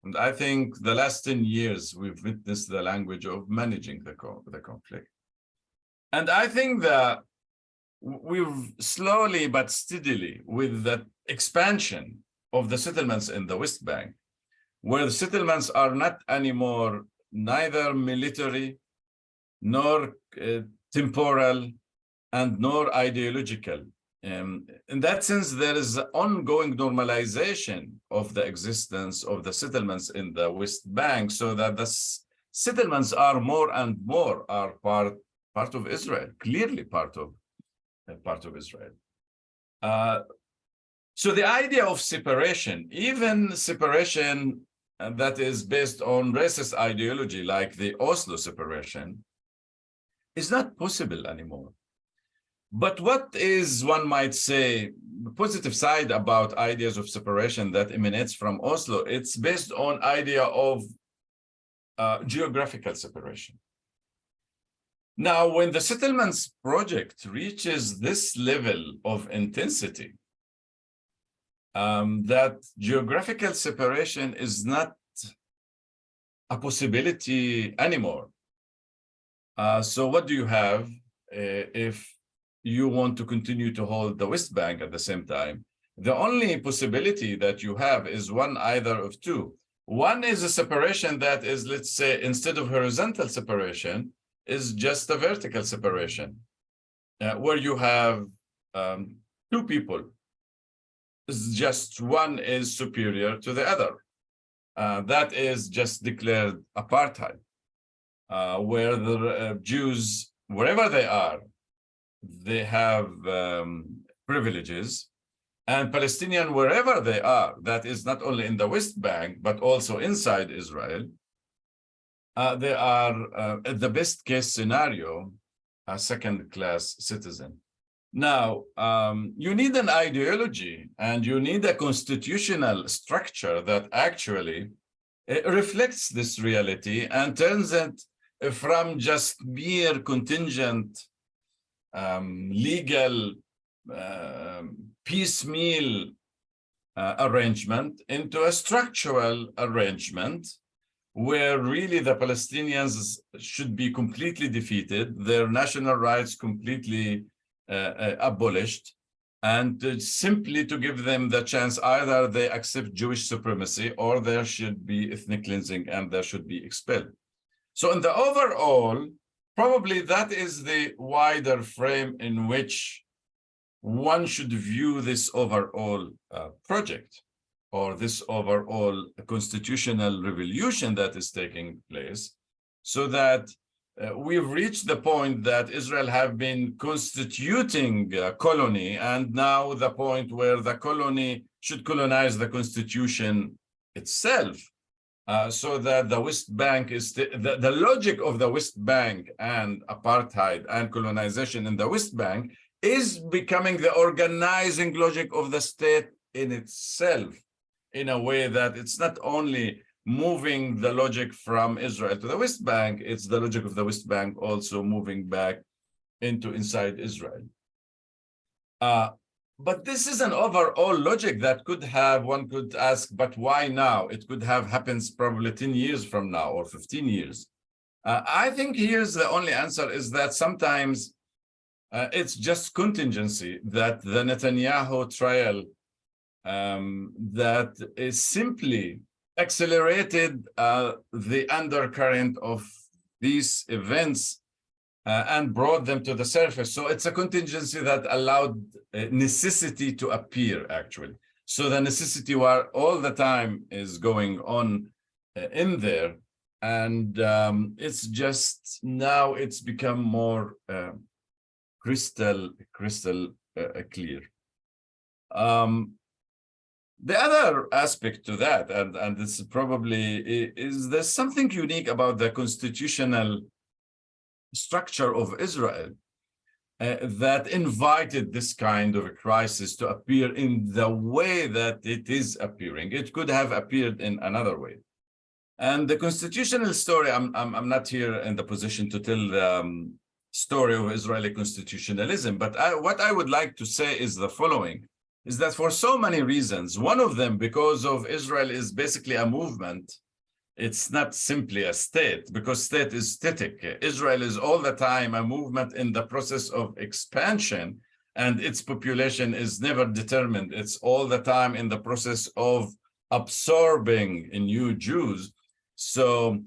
And I think the last 10 years, we've witnessed the language of managing the conflict. And I think that we've slowly but steadily, with the expansion of the settlements in the West Bank, where the settlements are not anymore neither military, nor temporal, and nor ideological. In that sense, there is ongoing normalization of the existence of the settlements in the West Bank, so that the settlements are more and more are part of Israel, clearly part of Israel. So the idea of separation, even separation that is based on racist ideology, like the Oslo separation, is not possible anymore. But what is, one might say, the positive side about ideas of separation that emanates from Oslo? It's based on idea of geographical separation. Now, when the settlements project reaches this level of intensity, that geographical separation is not a possibility anymore. So what do you have if you want to continue to hold the West Bank at the same time? The only possibility that you have is one, either of two. One is a separation that is, let's say, instead of horizontal separation, is just a vertical separation, where you have two people. It's just one is superior to the other. That is just declared apartheid, where the Jews, wherever they are, they have privileges, and Palestinian, wherever they are, that is not only in the West Bank, but also inside Israel, they are, at the best case scenario, a second-class citizen. Now, you need an ideology and you need a constitutional structure that actually reflects this reality and turns it from just mere contingent legal piecemeal arrangement into a structural arrangement where really the Palestinians should be completely defeated, their national rights completely abolished, and simply to give them the chance, either they accept Jewish supremacy or there should be ethnic cleansing and they should be expelled. So in the overall, probably that is the wider frame in which one should view this overall project, or this overall constitutional revolution that is taking place, so that we've reached the point that Israel have been constituting a colony, and now the point where the colony should colonize the constitution itself, so that the West Bank is the logic of the West Bank and apartheid and colonization in the West Bank is becoming the organizing logic of the state in itself, in a way that it's not only moving the logic from Israel to the West Bank, it's the logic of the West Bank also moving back into inside Israel. But this is an overall logic that could have, one could ask, but why now? It could have happened probably 10 years from now or 15 years. I think here's the only answer is that sometimes it's just contingency that the Netanyahu trial that is simply accelerated the undercurrent of these events and brought them to the surface. So it's a contingency that allowed necessity to appear, actually. So the necessity where all the time is going on in there. And it's just now it's become more crystal clear. The other aspect to that, and this probably is there's something unique about the constitutional structure of Israel that invited this kind of a crisis to appear in the way that it is appearing. It could have appeared in another way. And the constitutional story, I'm not here in the position to tell the story of Israeli constitutionalism, but what I would like to say is the following, is that for so many reasons, one of them, because of Israel is basically a movement, it's not simply a state, because state is static. Israel is all the time a movement in the process of expansion, and its population is never determined. It's all the time in the process of absorbing new Jews. So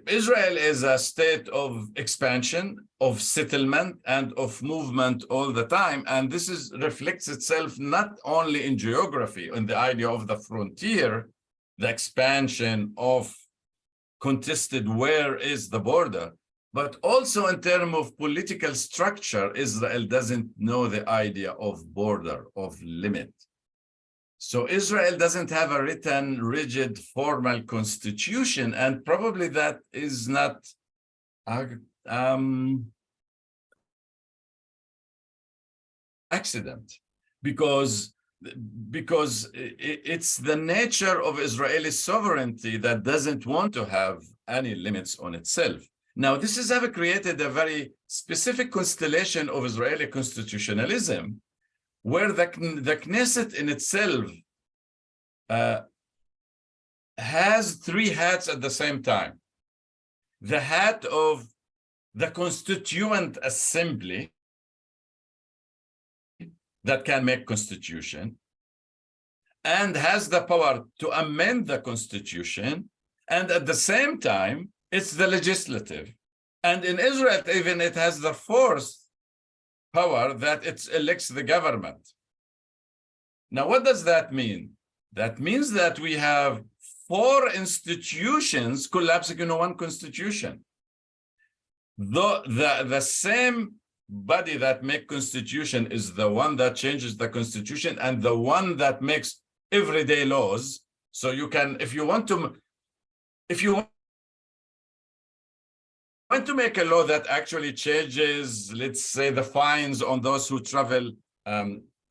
Israel is a state of expansion, of settlement, and of movement all the time. And this reflects itself not only in geography, in the idea of the frontier, the expansion of contested where is the border, but also in terms of political structure. Israel doesn't know the idea of border, of limit. So Israel doesn't have a written, rigid, formal constitution, and probably that is not accident, because it's the nature of Israeli sovereignty that doesn't want to have any limits on itself. Now, this has ever created a very specific constellation of Israeli constitutionalism, where the Knesset in itself has three hats at the same time. The hat of the Constituent Assembly that can make constitution and has the power to amend the constitution, and at the same time, it's the legislative. And in Israel, even it has the fourth power that it elects the government. Now, what does that mean? That means that we have four institutions collapsing into one constitution. The same body that makes constitution is the one that changes the constitution and the one that makes everyday laws. So you can, if you want to make a law that actually changes, let's say, the fines on those who travel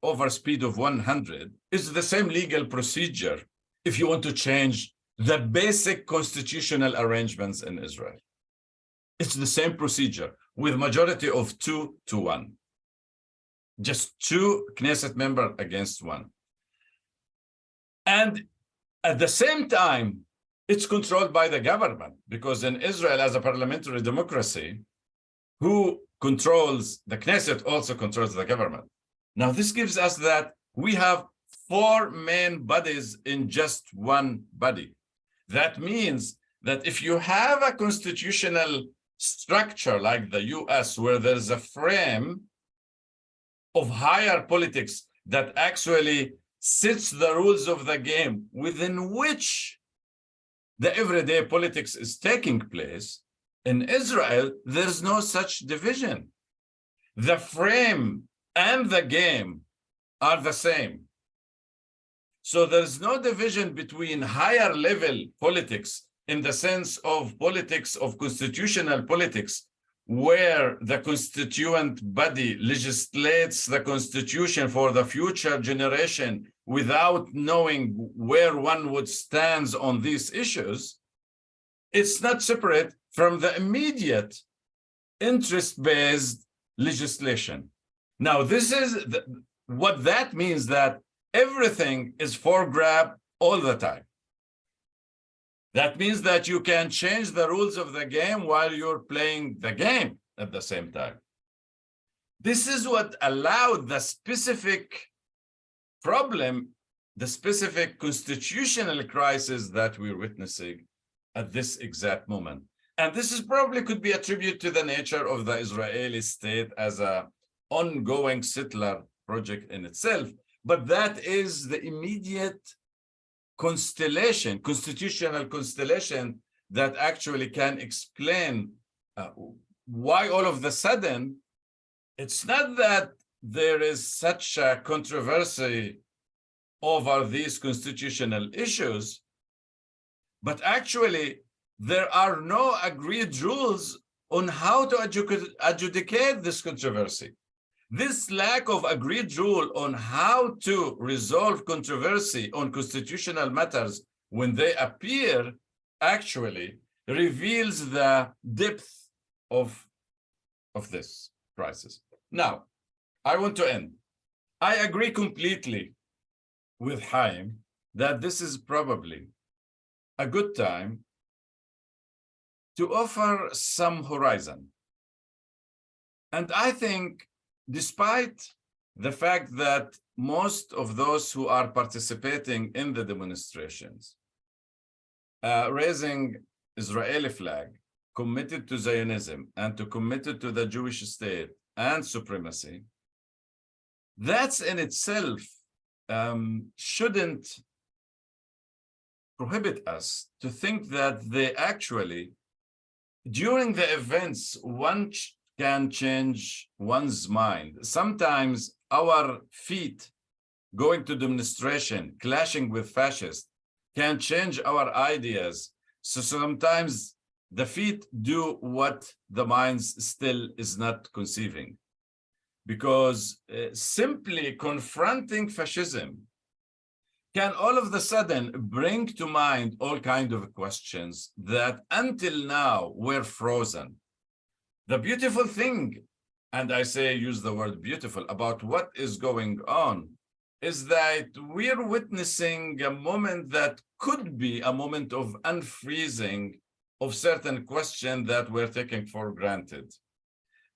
over speed of 100, is the same legal procedure if you want to change the basic constitutional arrangements in Israel. It's the same procedure with majority of 2 to 1. Just 2 Knesset members against 1. And at the same time, it's controlled by the government, because in Israel, as a parliamentary democracy, who controls the Knesset, also controls the government. Now, this gives us that we have 4 main bodies in just one body. That means that if you have a constitutional structure like the US, where there's a frame of higher politics that actually sets the rules of the game within which the everyday politics is taking place, in Israel, there's no such division. The frame and the game are the same. So there's no division between higher level politics in the sense of politics, of constitutional politics, where the constituent body legislates the constitution for the future generation without knowing where one would stand on these issues. It's not separate from the immediate interest-based legislation. Now, this is what that means, that everything is for grab all the time. That means that you can change the rules of the game while you're playing the game at the same time. This is what allowed the specific problem, the specific constitutional crisis that we're witnessing at this exact moment. And this is probably could be attributed to the nature of the Israeli state as an ongoing settler project in itself. But that is the immediate constellation, constitutional constellation, that actually can explain why all of a sudden, it's not that there is such a controversy over these constitutional issues, but actually there are no agreed rules on how to adjudicate this controversy. This lack of agreed rule on how to resolve controversy on constitutional matters when they appear actually reveals the depth of this crisis. Now, I want to end. I agree completely with Haim that this is probably a good time to offer some horizon. And I think, despite the fact that most of those who are participating in the demonstrations, raising Israeli flag, committed to Zionism and committed to the Jewish state and supremacy, that's in itself shouldn't prohibit us to think that they actually, during the events, one can change one's mind. Sometimes our feet going to demonstration, clashing with fascists, can change our ideas. So sometimes the feet do what the mind still is not conceiving. Because simply confronting fascism can all of a sudden bring to mind all kinds of questions that until now were frozen. The beautiful thing, and I say use the word beautiful, about what is going on is that we're witnessing a moment that could be a moment of unfreezing of certain questions that we're taking for granted.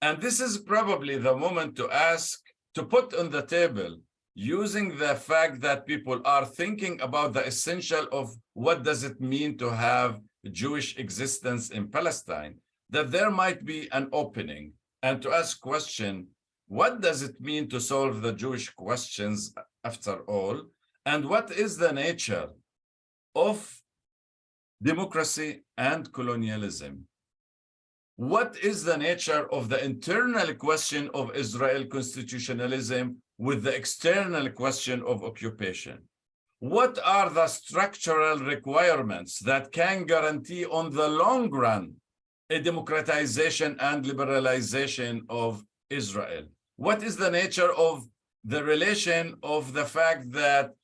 And this is probably the moment to ask, to put on the table, using the fact that people are thinking about the essential of what does it mean to have Jewish existence in Palestine, that there might be an opening, and to ask question, what does it mean to solve the Jewish questions after all? And what is the nature of democracy and colonialism? What is the nature of the internal question of Israel constitutionalism with the external question of occupation? What are the structural requirements that can guarantee on the long run a democratization and liberalization of Israel? What is the nature of the relation of the fact that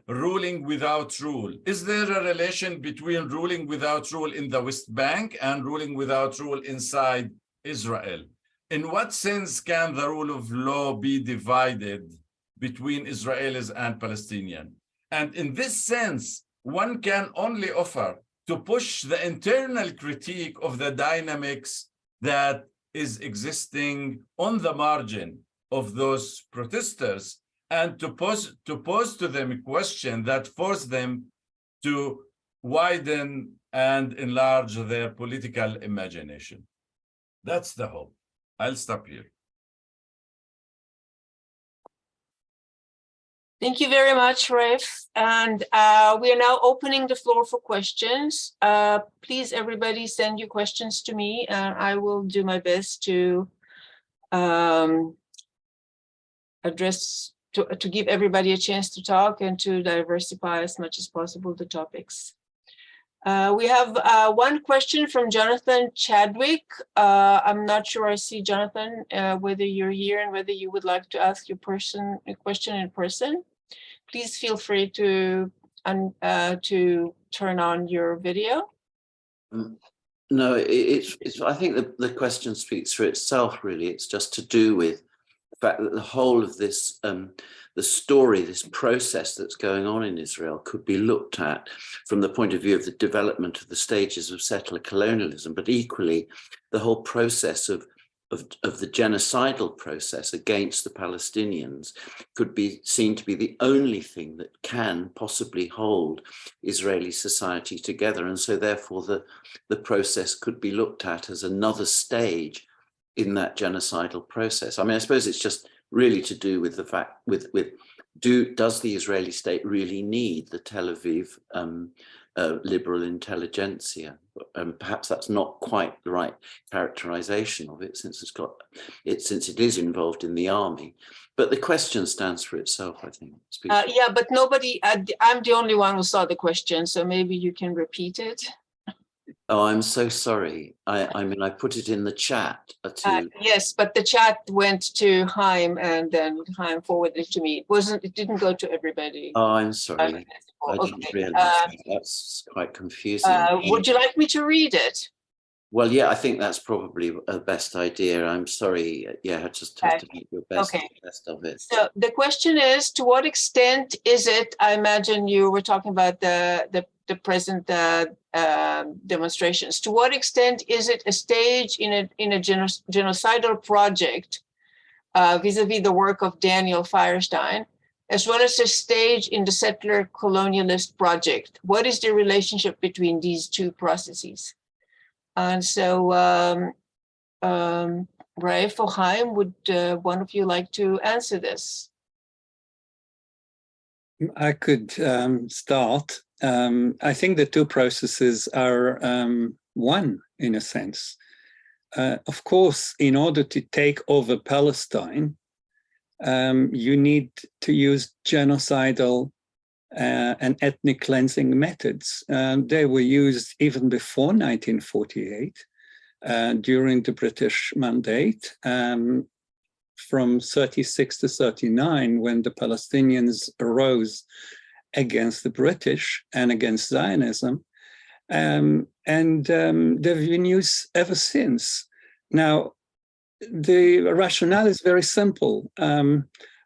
ruling without rule? Is there a relation between ruling without rule in the West Bank and ruling without rule inside Israel? In what sense can the rule of law be divided between Israelis and Palestinians? And in this sense, one can only offer to push the internal critique of the dynamics that is existing on the margin of those protesters, and to pose to them a question that force them to widen and enlarge their political imagination. That's the hope. I'll stop here. Thank you very much, Raef. And we are now opening the floor for questions. Please, everybody, send your questions to me, and I will do my best to to give everybody a chance to talk and to diversify as much as possible the topics. We have one question from Jonathan Chadwick. I'm not sure I see Jonathan, whether you're here and whether you would like to ask your question in person. Please feel free to turn on your video. No, I think the question speaks for itself, really. It's just to do with the fact that the whole of this, the story, this process that's going on in Israel could be looked at from the point of view of the development of the stages of settler colonialism, but equally the whole process of the genocidal process against the Palestinians could be seen to be the only thing that can possibly hold Israeli society together. And so therefore the process could be looked at as another stage in that genocidal process. I mean, I suppose it's just really to do with the fact does the Israeli state really need the Tel Aviv liberal intelligentsia? Perhaps that's not quite the right characterization of it, since it is involved in the army. But the question stands for itself, I think. Yeah, but nobody. I'm the only one who saw the question, so maybe you can repeat it. Oh, I'm so sorry. I mean, I put it in the chat. Yes, but the chat went to Haim, and then Haim forwarded it to me. It didn't go to everybody. Oh, I'm sorry. I didn't realize that's quite confusing. Would you like me to read it? Well, yeah, I think that's probably a best idea. I'm sorry. Yeah, I just have to make your best of it. So the question is, to what extent is it, I imagine you were talking about the present demonstrations, to what extent is it a stage in a genocidal project vis-a-vis the work of Daniel Feierstein, as well as a stage in the settler colonialist project? What is the relationship between these two processes? And so, Raef or Haim, would one of you like to answer this? I could start. I think the two processes are one, in a sense. Of course, in order to take over Palestine, you need to use genocidal and ethnic cleansing methods. They were used even before 1948, during the British Mandate, from 36 to 39, when the Palestinians arose against the British and against Zionism. And they've been used ever since. Now, the rationale is very simple.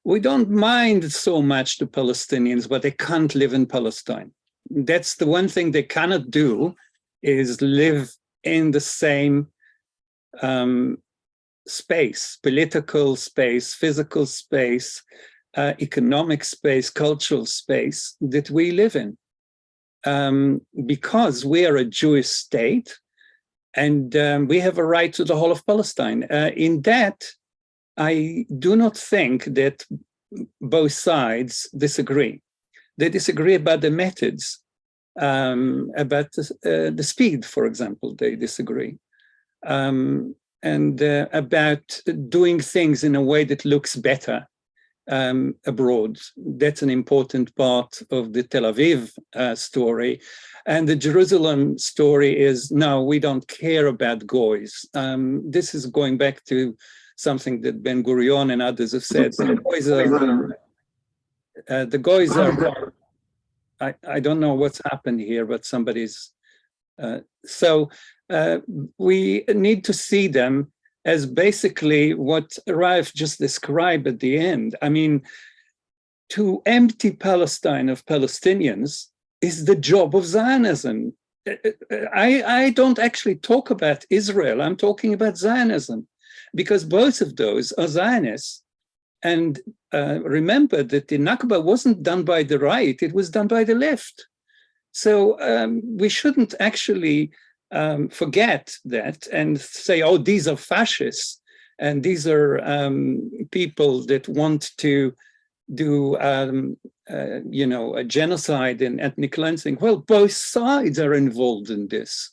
We don't mind so much the Palestinians, but they can't live in Palestine. That's the one thing they cannot do, is live in the same space, political space, physical space, economic space, cultural space that we live in. Because we are a Jewish state, and we have a right to the whole of Palestine. In that, I do not think that both sides disagree. They disagree about the methods, about the speed, for example, they disagree. And about doing things in a way that looks better abroad. That's an important part of the Tel Aviv story. And the Jerusalem story is, no, we don't care about goys. This is going back to something that Ben Gurion and others have said. The goys are I don't know what's happened here, but somebody's... we need to see them as basically what Raef just described at the end. I mean, to empty Palestine of Palestinians is the job of Zionism. I don't actually talk about Israel. I'm talking about Zionism. because both of those are Zionists. And remember that the Nakba wasn't done by the right, it was done by the left. So we shouldn't actually forget that and say, oh, these are fascists, and these are people that want to do, a genocide and ethnic cleansing. Well, both sides are involved in this.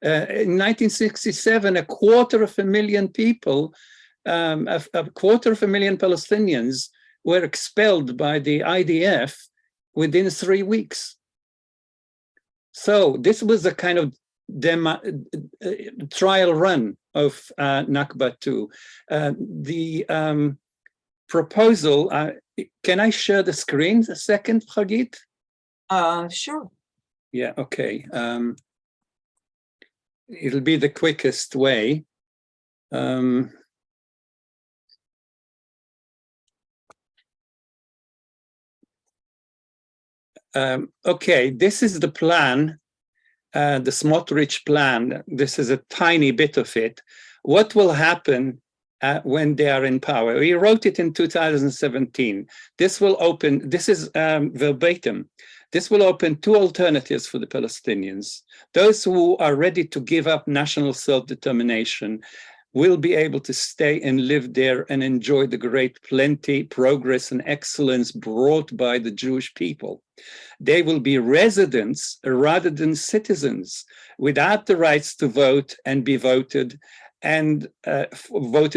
In 1967, 250,000 people, 250,000 Palestinians were expelled by the IDF within 3 weeks. So this was a kind of trial run of Nakba 2. The proposal, can I share the screen a second, Hagit? Sure. Yeah, okay. It'll be the quickest way. Okay, this is the plan, the Smotrich plan. This is a tiny bit of it. What will happen when they are in power? We wrote it in 2017. This will open, this is verbatim. This will open 2 alternatives for the Palestinians. Those who are ready to give up national self-determination will be able to stay and live there and enjoy the great plenty, progress, and excellence brought by the Jewish people. They will be residents rather than citizens, without the rights to vote and be voted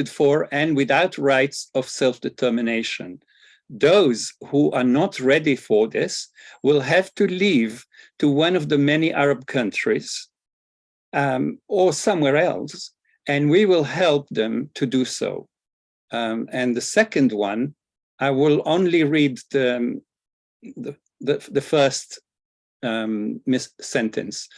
for, and without rights of self-determination. Those who are not ready for this will have to leave to one of the many Arab countries or somewhere else, and we will help them to do so. And the second one, I will only read the first sentence.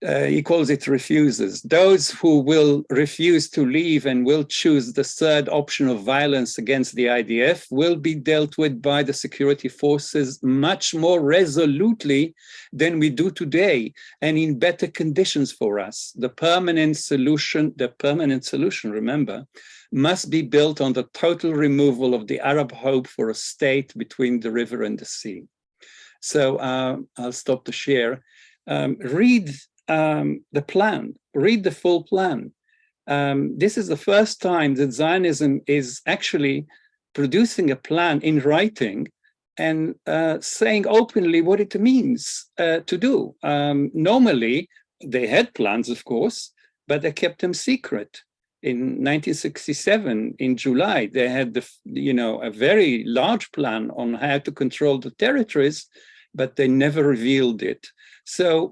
He calls it refuses. Those who will refuse to leave and will choose the third option of violence against the IDF will be dealt with by the security forces much more resolutely than we do today, and in better conditions for us. The permanent solution, remember, must be built on the total removal of the Arab hope for a state between the river and the sea. So I'll stop the share. Read the plan, read the full plan. This is the first time that Zionism is actually producing a plan in writing and saying openly what it means to do. Normally, they had plans, of course, but they kept them secret. In 1967, in July, they had a very large plan on how to control the territories, but they never revealed it. So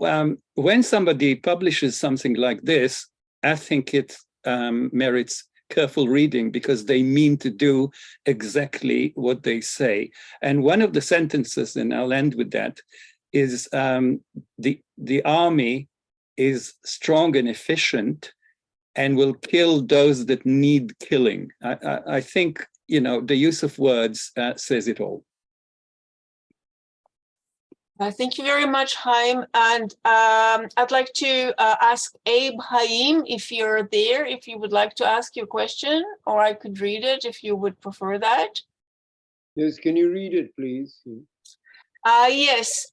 when somebody publishes something like this, I think it merits careful reading, because they mean to do exactly what they say. And one of the sentences, and I'll end with that, is the army is strong and efficient and will kill those that need killing. I think, the use of words says it all. Thank you very much, Haim. And I'd like to ask Abe Haim, if you're there, if you would like to ask your question, or I could read it if you would prefer that. Yes, can you read it, please? Yes.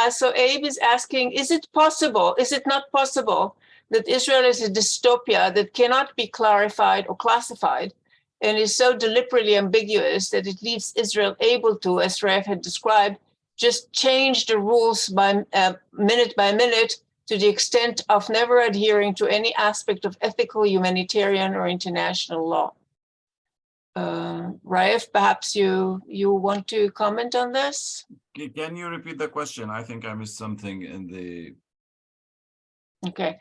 So Abe is asking, is it not possible that Israel is a dystopia that cannot be clarified or classified, and is so deliberately ambiguous that it leaves Israel able to, as Raef had described, just change the rules minute by minute to the extent of never adhering to any aspect of ethical, humanitarian, or international law? Raef, perhaps you want to comment on this? Can you repeat the question? I think I missed something in the... Okay.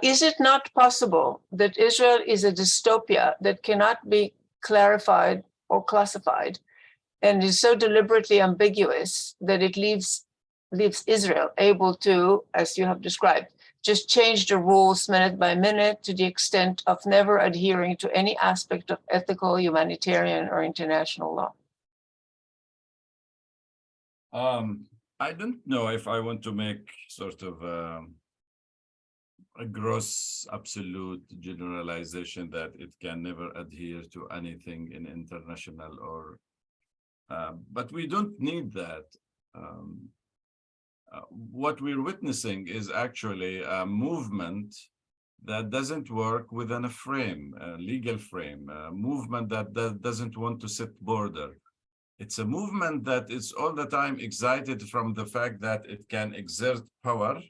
Is it not possible that Israel is a dystopia that cannot be clarified or classified, and is so deliberately ambiguous that it leaves Israel able to, as you have described, just change the rules minute by minute to the extent of never adhering to any aspect of ethical, humanitarian, or international law? I don't know if I want to make sort of a gross absolute generalization that it can never adhere to anything in international or, but we don't need that. What we're witnessing is actually a movement that doesn't work within a frame, a legal frame, a movement that doesn't want to set border. It's a movement that is all the time excited from the fact that it can exert power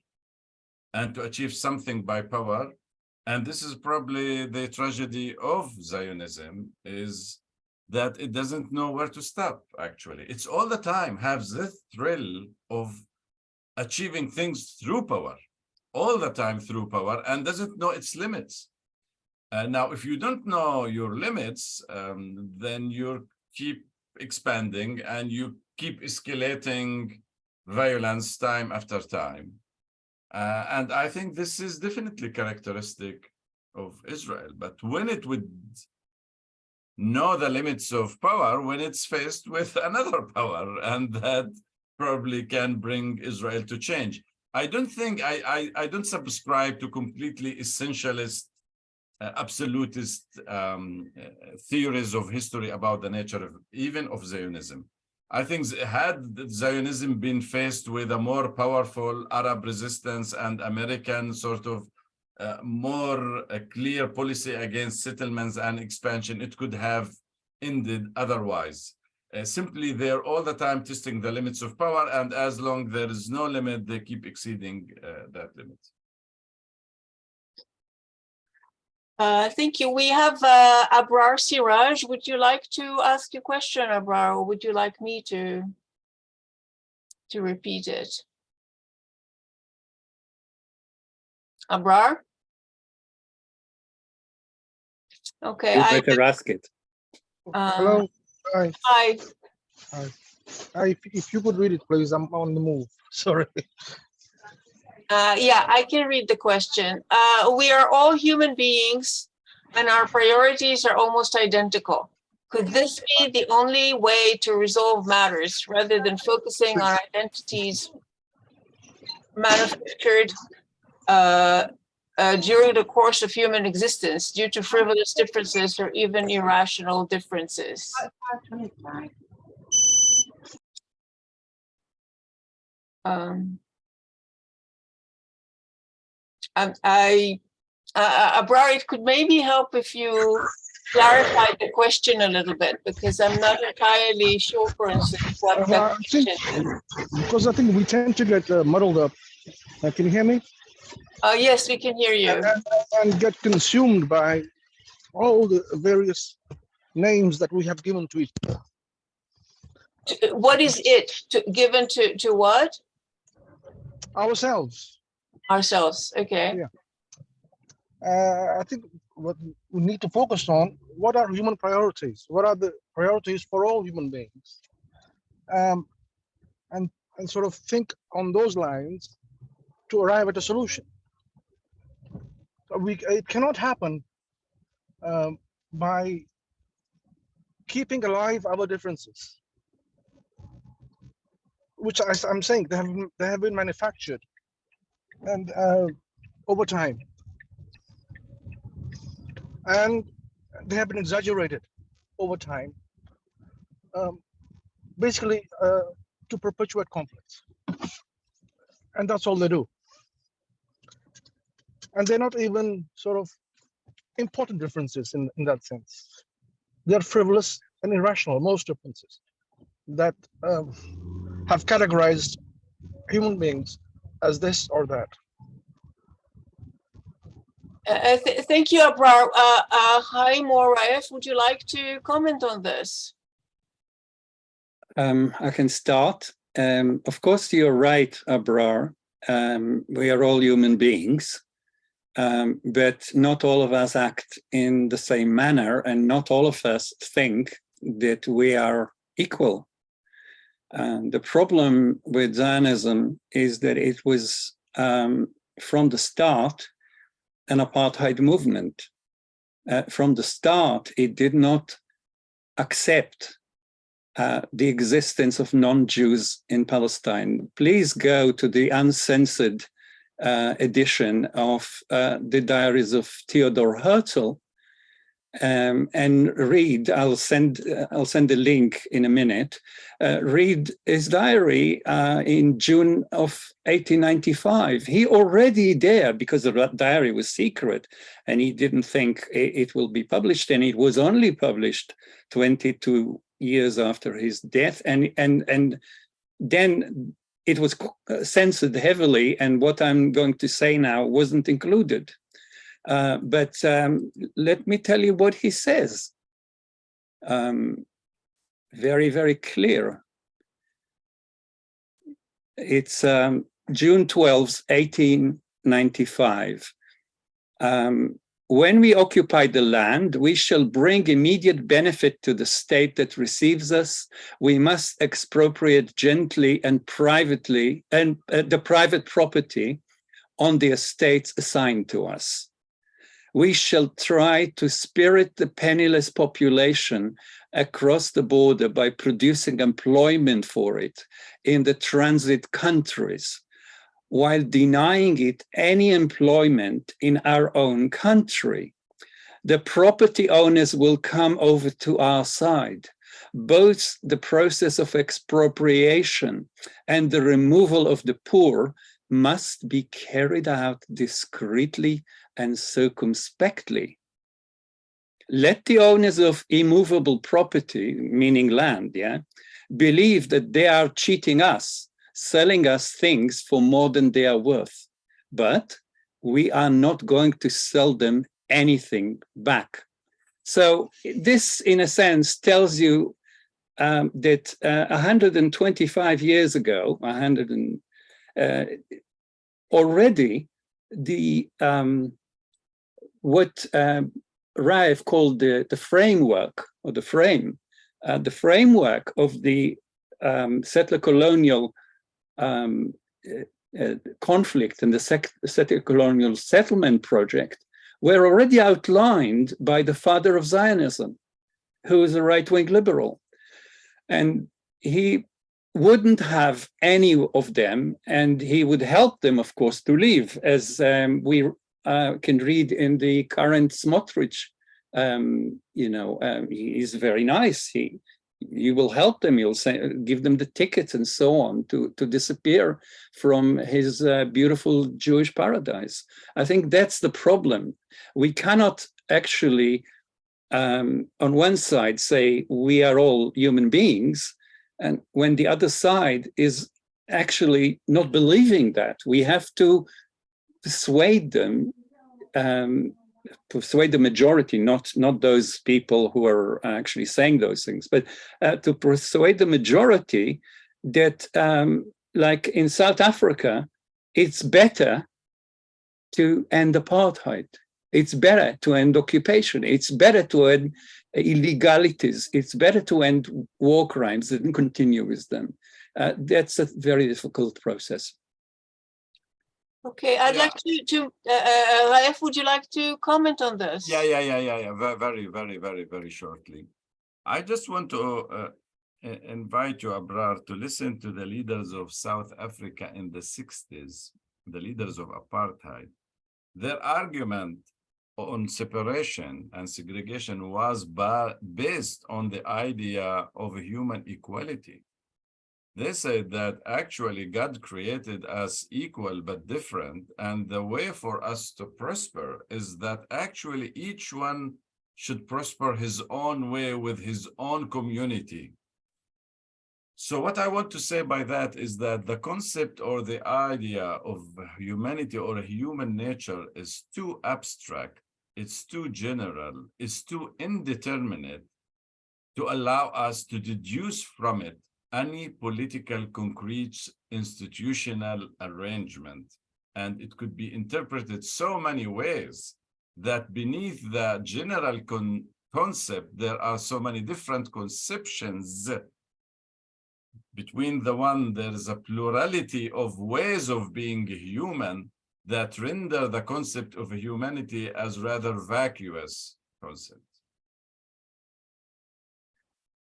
and to achieve something by power. And this is probably the tragedy of Zionism, is that it doesn't know where to stop, actually. It's all the time has this thrill of achieving things through power, all the time through power, and doesn't know its limits. Now, if you don't know your limits, then you keep expanding and you keep escalating violence time after time. And I think this is definitely characteristic of Israel. But when it would know the limits of power, when it's faced with another power, and that probably can bring Israel to change. I don't think, I don't subscribe to completely essentialist, absolutist theories of history about the nature of, even of Zionism. I think had Zionism been faced with a more powerful Arab resistance and American sort of more clear policy against settlements and expansion, it could have ended otherwise. Simply, they're all the time testing the limits of power, and as long there is no limit, they keep exceeding that limit. Thank you. We have Abrar Siraj. Would you like to ask your question, Abrar, or would you like me to repeat it? Abrar? Okay. You better ask it. Hello. Hi. Hi. Hi. If you could read it, please. I'm on the move. Sorry. Yeah, I can read the question. We are all human beings and our priorities are almost identical. Could this be the only way to resolve matters rather than focusing on identities manufactured during the course of human existence due to frivolous differences or even irrational differences? Abrar, it could maybe help if you clarify the question a little bit, because I'm not entirely sure, for instance, what the question is. Because I think we tend to get muddled up. Can you hear me? Yes, we can hear you. And get consumed by all the various names that we have given to it. What is it given to what? Ourselves. Ourselves. Okay. Yeah. I think what we need to focus on, what are human priorities? What are the priorities for all human beings? And sort of think on those lines to arrive at a solution. It cannot happen by keeping alive our differences, which I'm saying they have been manufactured and over time, and they have been exaggerated over time, basically to perpetuate conflicts, and that's all they do. And they're not even sort of important differences in that sense. They're frivolous and irrational, most differences that have categorized human beings as this or that. Thank you, Abrar. Haim or Raef, would you like to comment on this? I can start. Of course, you're right, Abrar. We are all human beings, but not all of us act in the same manner, and not all of us think that we are equal. The problem with Zionism is that it was, from the start, an apartheid movement. From the start, it did not accept the existence of non-Jews in Palestine. Please go to the uncensored edition of the Diaries of Theodor Herzl, and read. I'll send a link in a minute. Read his diary in June of 1895. He already there, because the diary was secret, and he didn't think it will be published, and it was only published 22 years after his death, and then it was censored heavily, and what I'm going to say now wasn't included. But let me tell you what he says. Very, very clear. It's June 12th, 1895. When we occupy the land, we shall bring immediate benefit to the state that receives us. We must expropriate gently and privately and the private property on the estates assigned to us. We shall try to spirit the penniless population across the border by producing employment for it in the transit countries, while denying it any employment in our own country. The property owners will come over to our side. Both the process of expropriation and the removal of the poor must be carried out discreetly and circumspectly. Let the owners of immovable property, meaning land, believe that they are cheating us, selling us things for more than they are worth. But we are not going to sell them anything back. So this, in a sense, tells you that 125 years ago, already the what Raef called the framework, or the framework of the settler colonial conflict and the settler colonial settlement project were already outlined by the father of Zionism, who is a right-wing liberal. And he wouldn't have any of them, and he would help them, of course, to leave, as we can read in the current Smotrich. He is very nice. You will help them. You'll give them the tickets and so on to disappear from his beautiful Jewish paradise. I think that's the problem. We cannot actually, on one side, say we are all human beings, and when the other side is actually not believing that. We have to persuade them, persuade the majority, not those people who are actually saying those things, but to persuade the majority that, like in South Africa, it's better to end apartheid. It's better to end occupation. It's better to end illegalities. It's better to end war crimes than continue with them. That's a very difficult process. Okay, I'd like to Raef, would you like to comment on this? Yeah. Very, very, very, very shortly. I just want to invite you, Abrar, to listen to the leaders of South Africa in the 60s, the leaders of apartheid. Their argument on separation and segregation was based on the idea of human equality. They said that actually God created us equal but different, and the way for us to prosper is that actually each one should prosper his own way with his own community. So what I want to say by that is that the concept or the idea of humanity or human nature is too abstract, it's too general, it's too indeterminate to allow us to deduce from it any political, concrete, institutional arrangement. And it could be interpreted so many ways that beneath the general concept, there are so many different conceptions. Between the one, there is a plurality of ways of being human that render the concept of humanity as rather vacuous concept.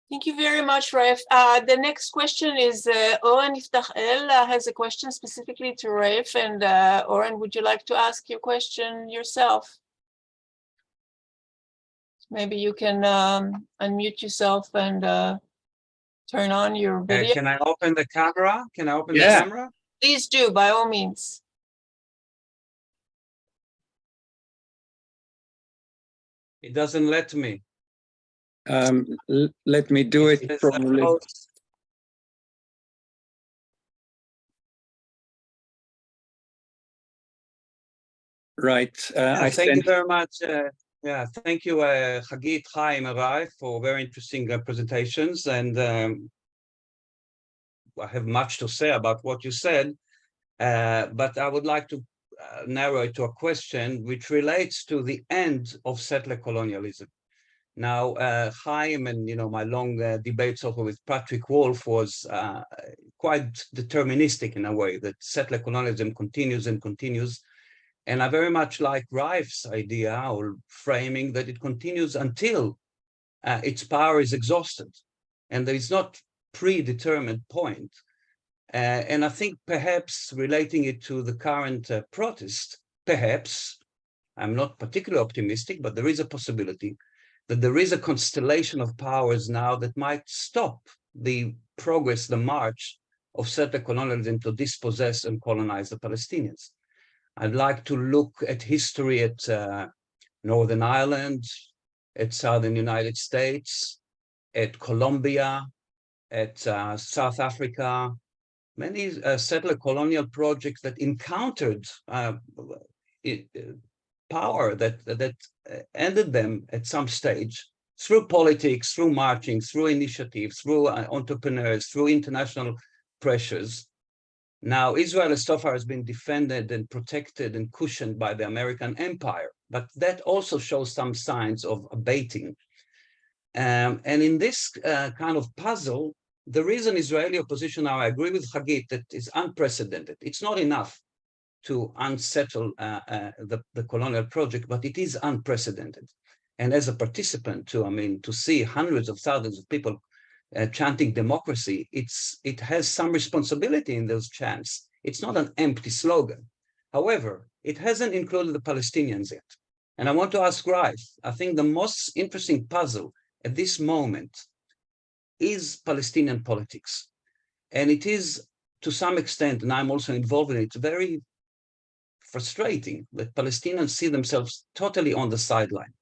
Thank you very much, Raef. The next question is Oren Iftachel has a question specifically to Raef. And Oren, would you like to ask your question yourself? Maybe you can unmute yourself and turn on your video. Can I open the camera? Can I open the Yeah. camera? Please do, by all means. It doesn't let me. Let me do it says, probably. host. Right. I Thank you sent, very much. Thank you, Hagit, Haim, and Raef, for very interesting presentations. And I have much to say about what you said, but I would like to narrow it to a question which relates to the end of settler colonialism. Now, Haim and my long debates over with Patrick Wolf was quite deterministic in a way that settler colonialism continues and continues. And I very much like Raef's idea or framing that it continues until its power is exhausted. And there is not predetermined point. And I think perhaps relating it to the current protest, perhaps, I'm not particularly optimistic, but there is a possibility that there is a constellation of powers now that might stop the progress, the march of settler colonialism to dispossess and colonize the Palestinians. I'd like to look at history at Northern Ireland, at Southern United States, at Colombia, at South Africa, many settler colonial projects that encountered power that ended them at some stage through politics, through marching, through initiatives, through entrepreneurs, through international pressures. Now, Israel so far has been defended and protected and cushioned by the American empire, but that also shows some signs of abating. And in this kind of puzzle, there is an Israeli opposition now, I agree with Hagit, that is unprecedented. It's not enough to unsettle the colonial project, but it is unprecedented. And as a participant to see hundreds of thousands of people chanting democracy, it has some responsibility in those chants. It's not an empty slogan. However, it hasn't included the Palestinians yet. And I want to ask Raef, I think the most interesting puzzle at this moment is Palestinian politics. And it is, to some extent, and I'm also involved in it, very frustrating that Palestinians see themselves totally on the sideline.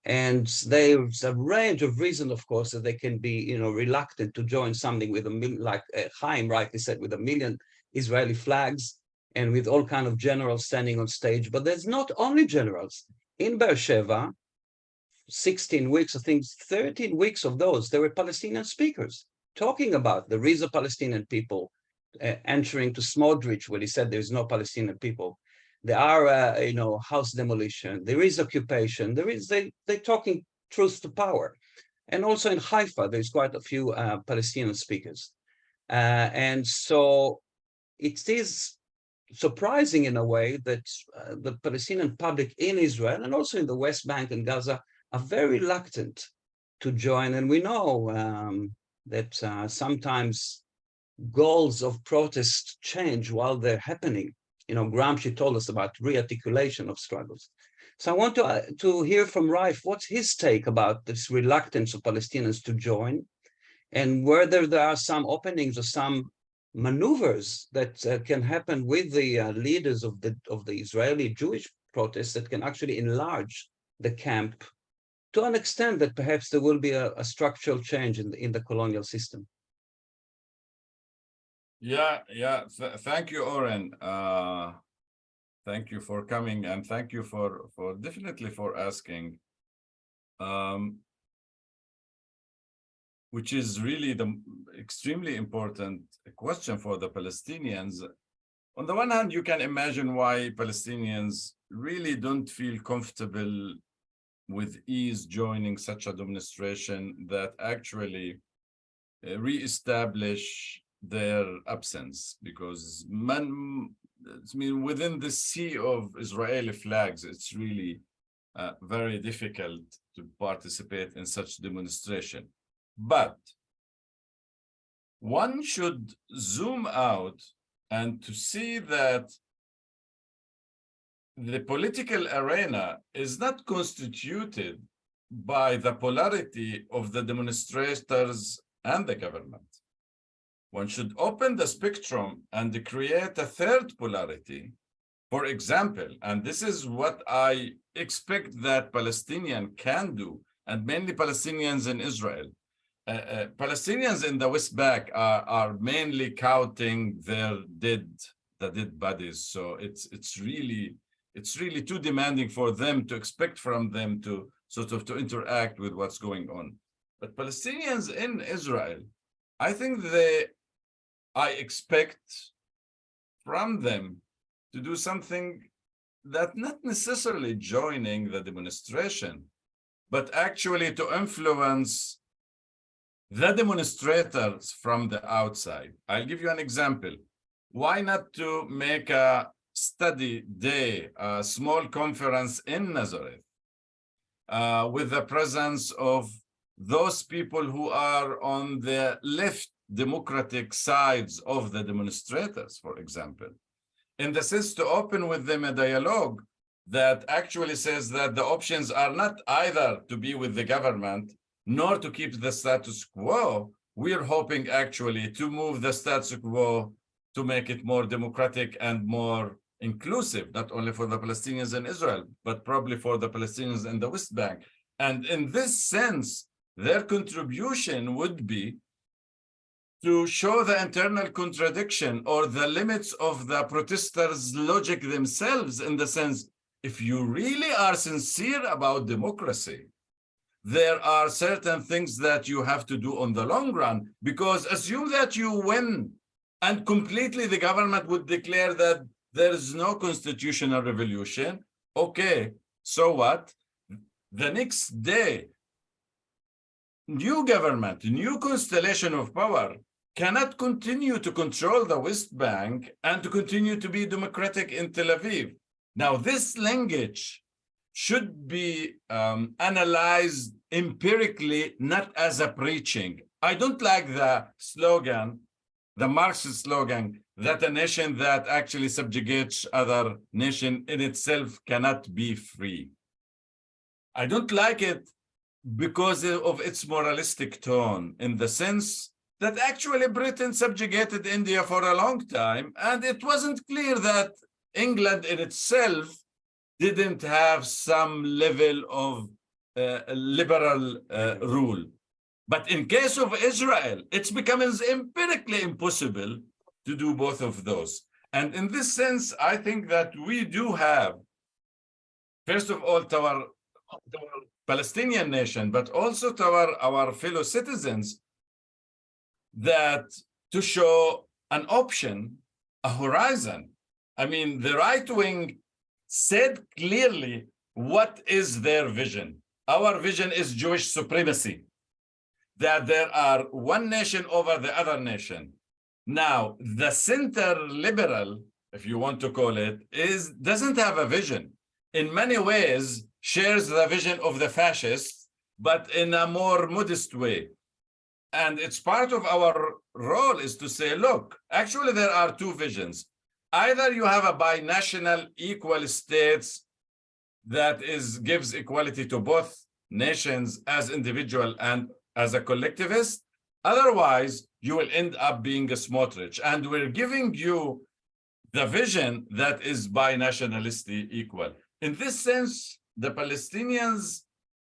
And there's a range of reasons, of course, that they can be, reluctant to join something with like Haim rightly said, with 1 million Israeli flags and with all kind of generals standing on stage. But there's not only generals. In Beersheba, 16 weeks, I think 13 weeks of those, there were Palestinian speakers talking about there is a Palestinian people, answering to Smotrich when he said there's no Palestinian people. There are, house demolition. There is occupation. They're talking truth to power. And also in Haifa, there's quite a few Palestinian speakers. And so it is surprising in a way that the Palestinian public in Israel and also in the West Bank and Gaza are very reluctant to join. And we know that sometimes goals of protest change while they're happening. Gramsci told us about rearticulation of struggles. So I want to hear from Raef, what's his take about this reluctance of Palestinians to join, and whether there are some openings or some maneuvers that can happen with the leaders of the Israeli Jewish protests that can actually enlarge the camp to an extent that perhaps there will be a structural change in the colonial system. Thank you, Oren. Thank you for coming, and thank you for definitely for asking, which is really the extremely important question for the Palestinians. On the one hand, you can imagine why Palestinians really don't feel comfortable with ease joining such a demonstration that actually re-establish their absence, because within the sea of Israeli flags, it's really very difficult to participate in such demonstration. But one should zoom out and to see that the political arena is not constituted by the polarity of the demonstrators and the government. One should open the spectrum and create a third polarity. For example, and this is what I expect that Palestinians can do, and mainly Palestinians in Israel. Palestinians in the West Bank are mainly counting the dead bodies. So it's really too demanding for them to expect from them to sort of to interact with what's going on. But Palestinians in Israel, I think I expect from them to do something that not necessarily joining the demonstration, but actually to influence the demonstrators from the outside. I'll give you an example. Why not to make a study day, a small conference in Nazareth with the presence of those people who are on the left democratic sides of the demonstrators, for example, in the sense to open with them a dialogue that actually says that the options are not either to be with the government nor to keep the status quo. We're hoping actually to move the status quo to make it more democratic and more inclusive, not only for the Palestinians in Israel, but probably for the Palestinians in the West Bank. And in this sense, their contribution would be to show the internal contradiction or the limits of the protesters' logic themselves, in the sense, if you really are sincere about democracy, there are certain things that you have to do on the long run, because assume that you win and completely the government would declare that there is no constitutional revolution. Okay, so what? The next day, new government, new constellation of power cannot continue to control the West Bank and to continue to be democratic in Tel Aviv. Now, this language should be analyzed empirically, not as a preaching. I don't like the slogan, the Marxist slogan, that a nation that actually subjugates other nation in itself cannot be free. I don't like it because of its moralistic tone, in the sense that actually Britain subjugated India for a long time, and it wasn't clear that England in itself didn't have some level of liberal rule. But in case of Israel, it becomes empirically impossible to do both of those. And in this sense, I think that we do have, first of all, to our Palestinian nation, but also to our fellow citizens, that to show an option, a horizon. I mean, the right wing said clearly what is their vision. Our vision is Jewish supremacy, that there are one nation over the other nation. Now, the center liberal, if you want to call it, doesn't have a vision. In many ways, shares the vision of the fascists, but in a more modest way. And it's part of our role is to say, look, actually there are two visions. Either you have a binational equal states that gives equality to both nations as individual and as a collectivist. Otherwise, you will end up being a Smotrich. And we're giving you the vision that is binationalistic equal. In this sense, the Palestinians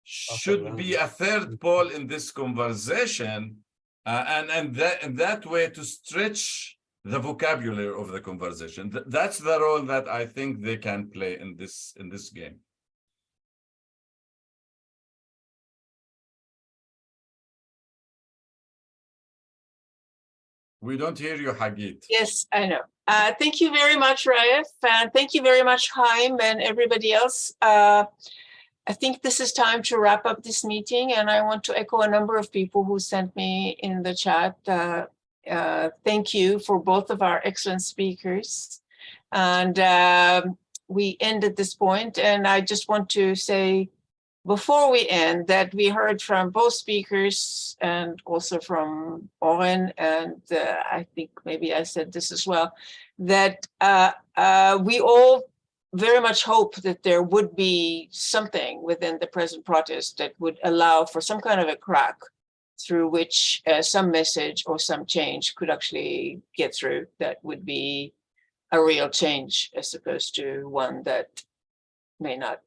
should be a third pole in this conversation, and that way to stretch the vocabulary of the conversation. That's the role that I think they can play in this game. We don't hear you, Hagit. Yes, I know. Thank you very much, Raef, and thank you very much, Haim, and everybody else. I think this is time to wrap up this meeting, and I want to echo a number of people who sent me in the chat. Thank you for both of our excellent speakers. And we end at this point, and I just want to say before we end, that we heard from both speakers and also from Oren, and I think maybe I said this as well, that we all very much hope that there would be something within the present protest that would allow for some kind of a crack through which some message or some change could actually get through, that would be a real change as opposed to one that may not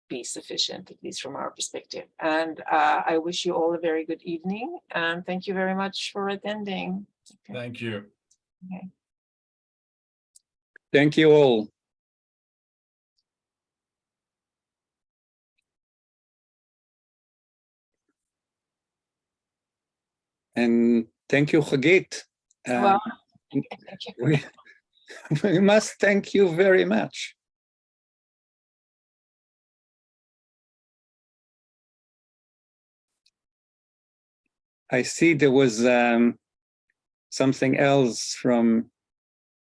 be sufficient, at least from our perspective. And I wish you all a very good evening, and thank you very much for attending. Okay. Thank you. Okay. Thank you all. And thank you, Hagit. Well, thank you. We must thank you very much. I see there was something else from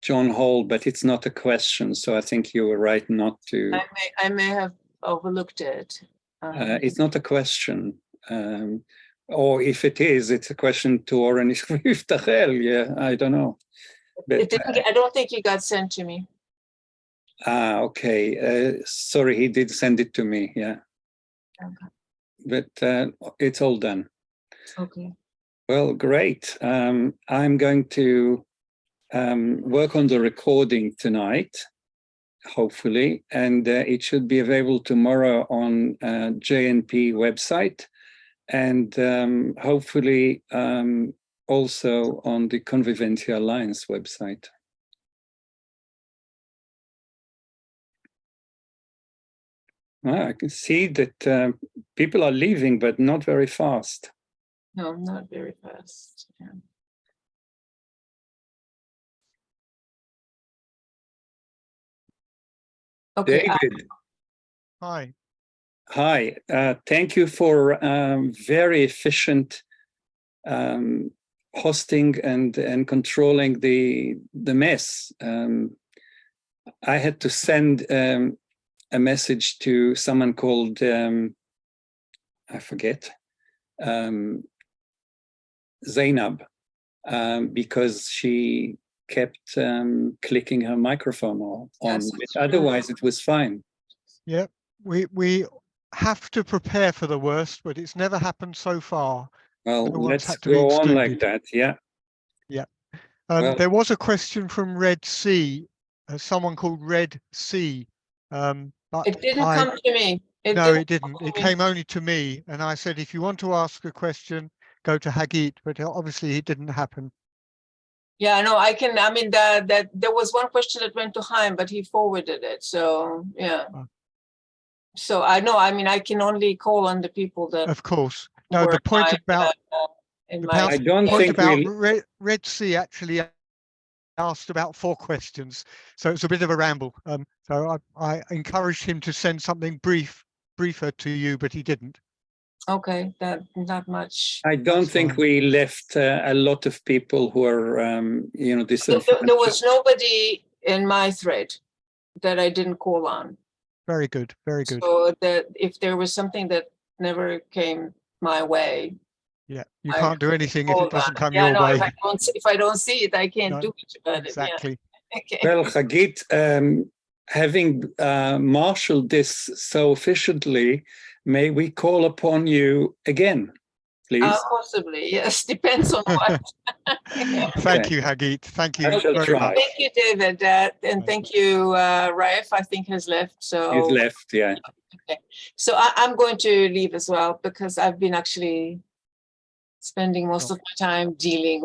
John Hall, but it's not a question, so I think you were right not to. I may have overlooked it. It's not a question. Or if it is, it's a question to Oren Yiftachel. Yeah, I don't know. But, I don't think it got sent to me. Okay. Sorry, he did send it to me. Yeah. Okay. But it's all done. Okay. Well, great. I'm going to work on the recording tonight, hopefully, and it should be available tomorrow on JNP website, and hopefully also on the Convivencia Alliance website. I can see that people are leaving, but not very fast. No, not very fast. Yeah. Okay. David. Hi. Hi. Thank you for very efficient hosting and controlling the mess. I had to send a message to someone called I forget. Zainab, because she kept clicking her microphone on, Yes, but otherwise it was fine. Yeah, we have to prepare for the worst, but it's never happened so far. Well, No one's let's had to be go on like excluded. that. Yeah. Yeah. Well, there was a question from Red C, someone called Red C. But it didn't come to me. No, it didn't. come to It me. came only to me, and I said, if you want to ask a question, go to Hagit, but obviously it didn't happen. Yeah, no, I can. I mean, that there was one question that went to Haim, but he forwarded it. So yeah. Oh. So I know. I mean, I can only call on the people that. Of course. No, were the point in about I don't point think about we'll. Red Sea actually asked about 4 questions, so it's a bit of a ramble. So I encouraged him to send something briefer to you, but he didn't. Okay, that not much. I don't That's think fine. we left a lot of people who are, disenfranchised. There was nobody in my thread that I didn't call on. Very good, very good. So that if there was something that never came my way, Yeah, you I can't do anything if hold it doesn't on. come Yeah, your no, way. if I don't see it, I can't No, do much about exactly. it. Yeah. Okay. Well, Hagit, having marshaled this so efficiently, may we call upon you again, please? Possibly, yes. Depends on what. Yeah. Thank Okay. you, Hagit. Thank you I shall very try. much. Thank you, David, and thank you, Raef. I think has left. So He's left, yeah. okay. So I'm going to leave as well because I've been actually spending most of my time dealing with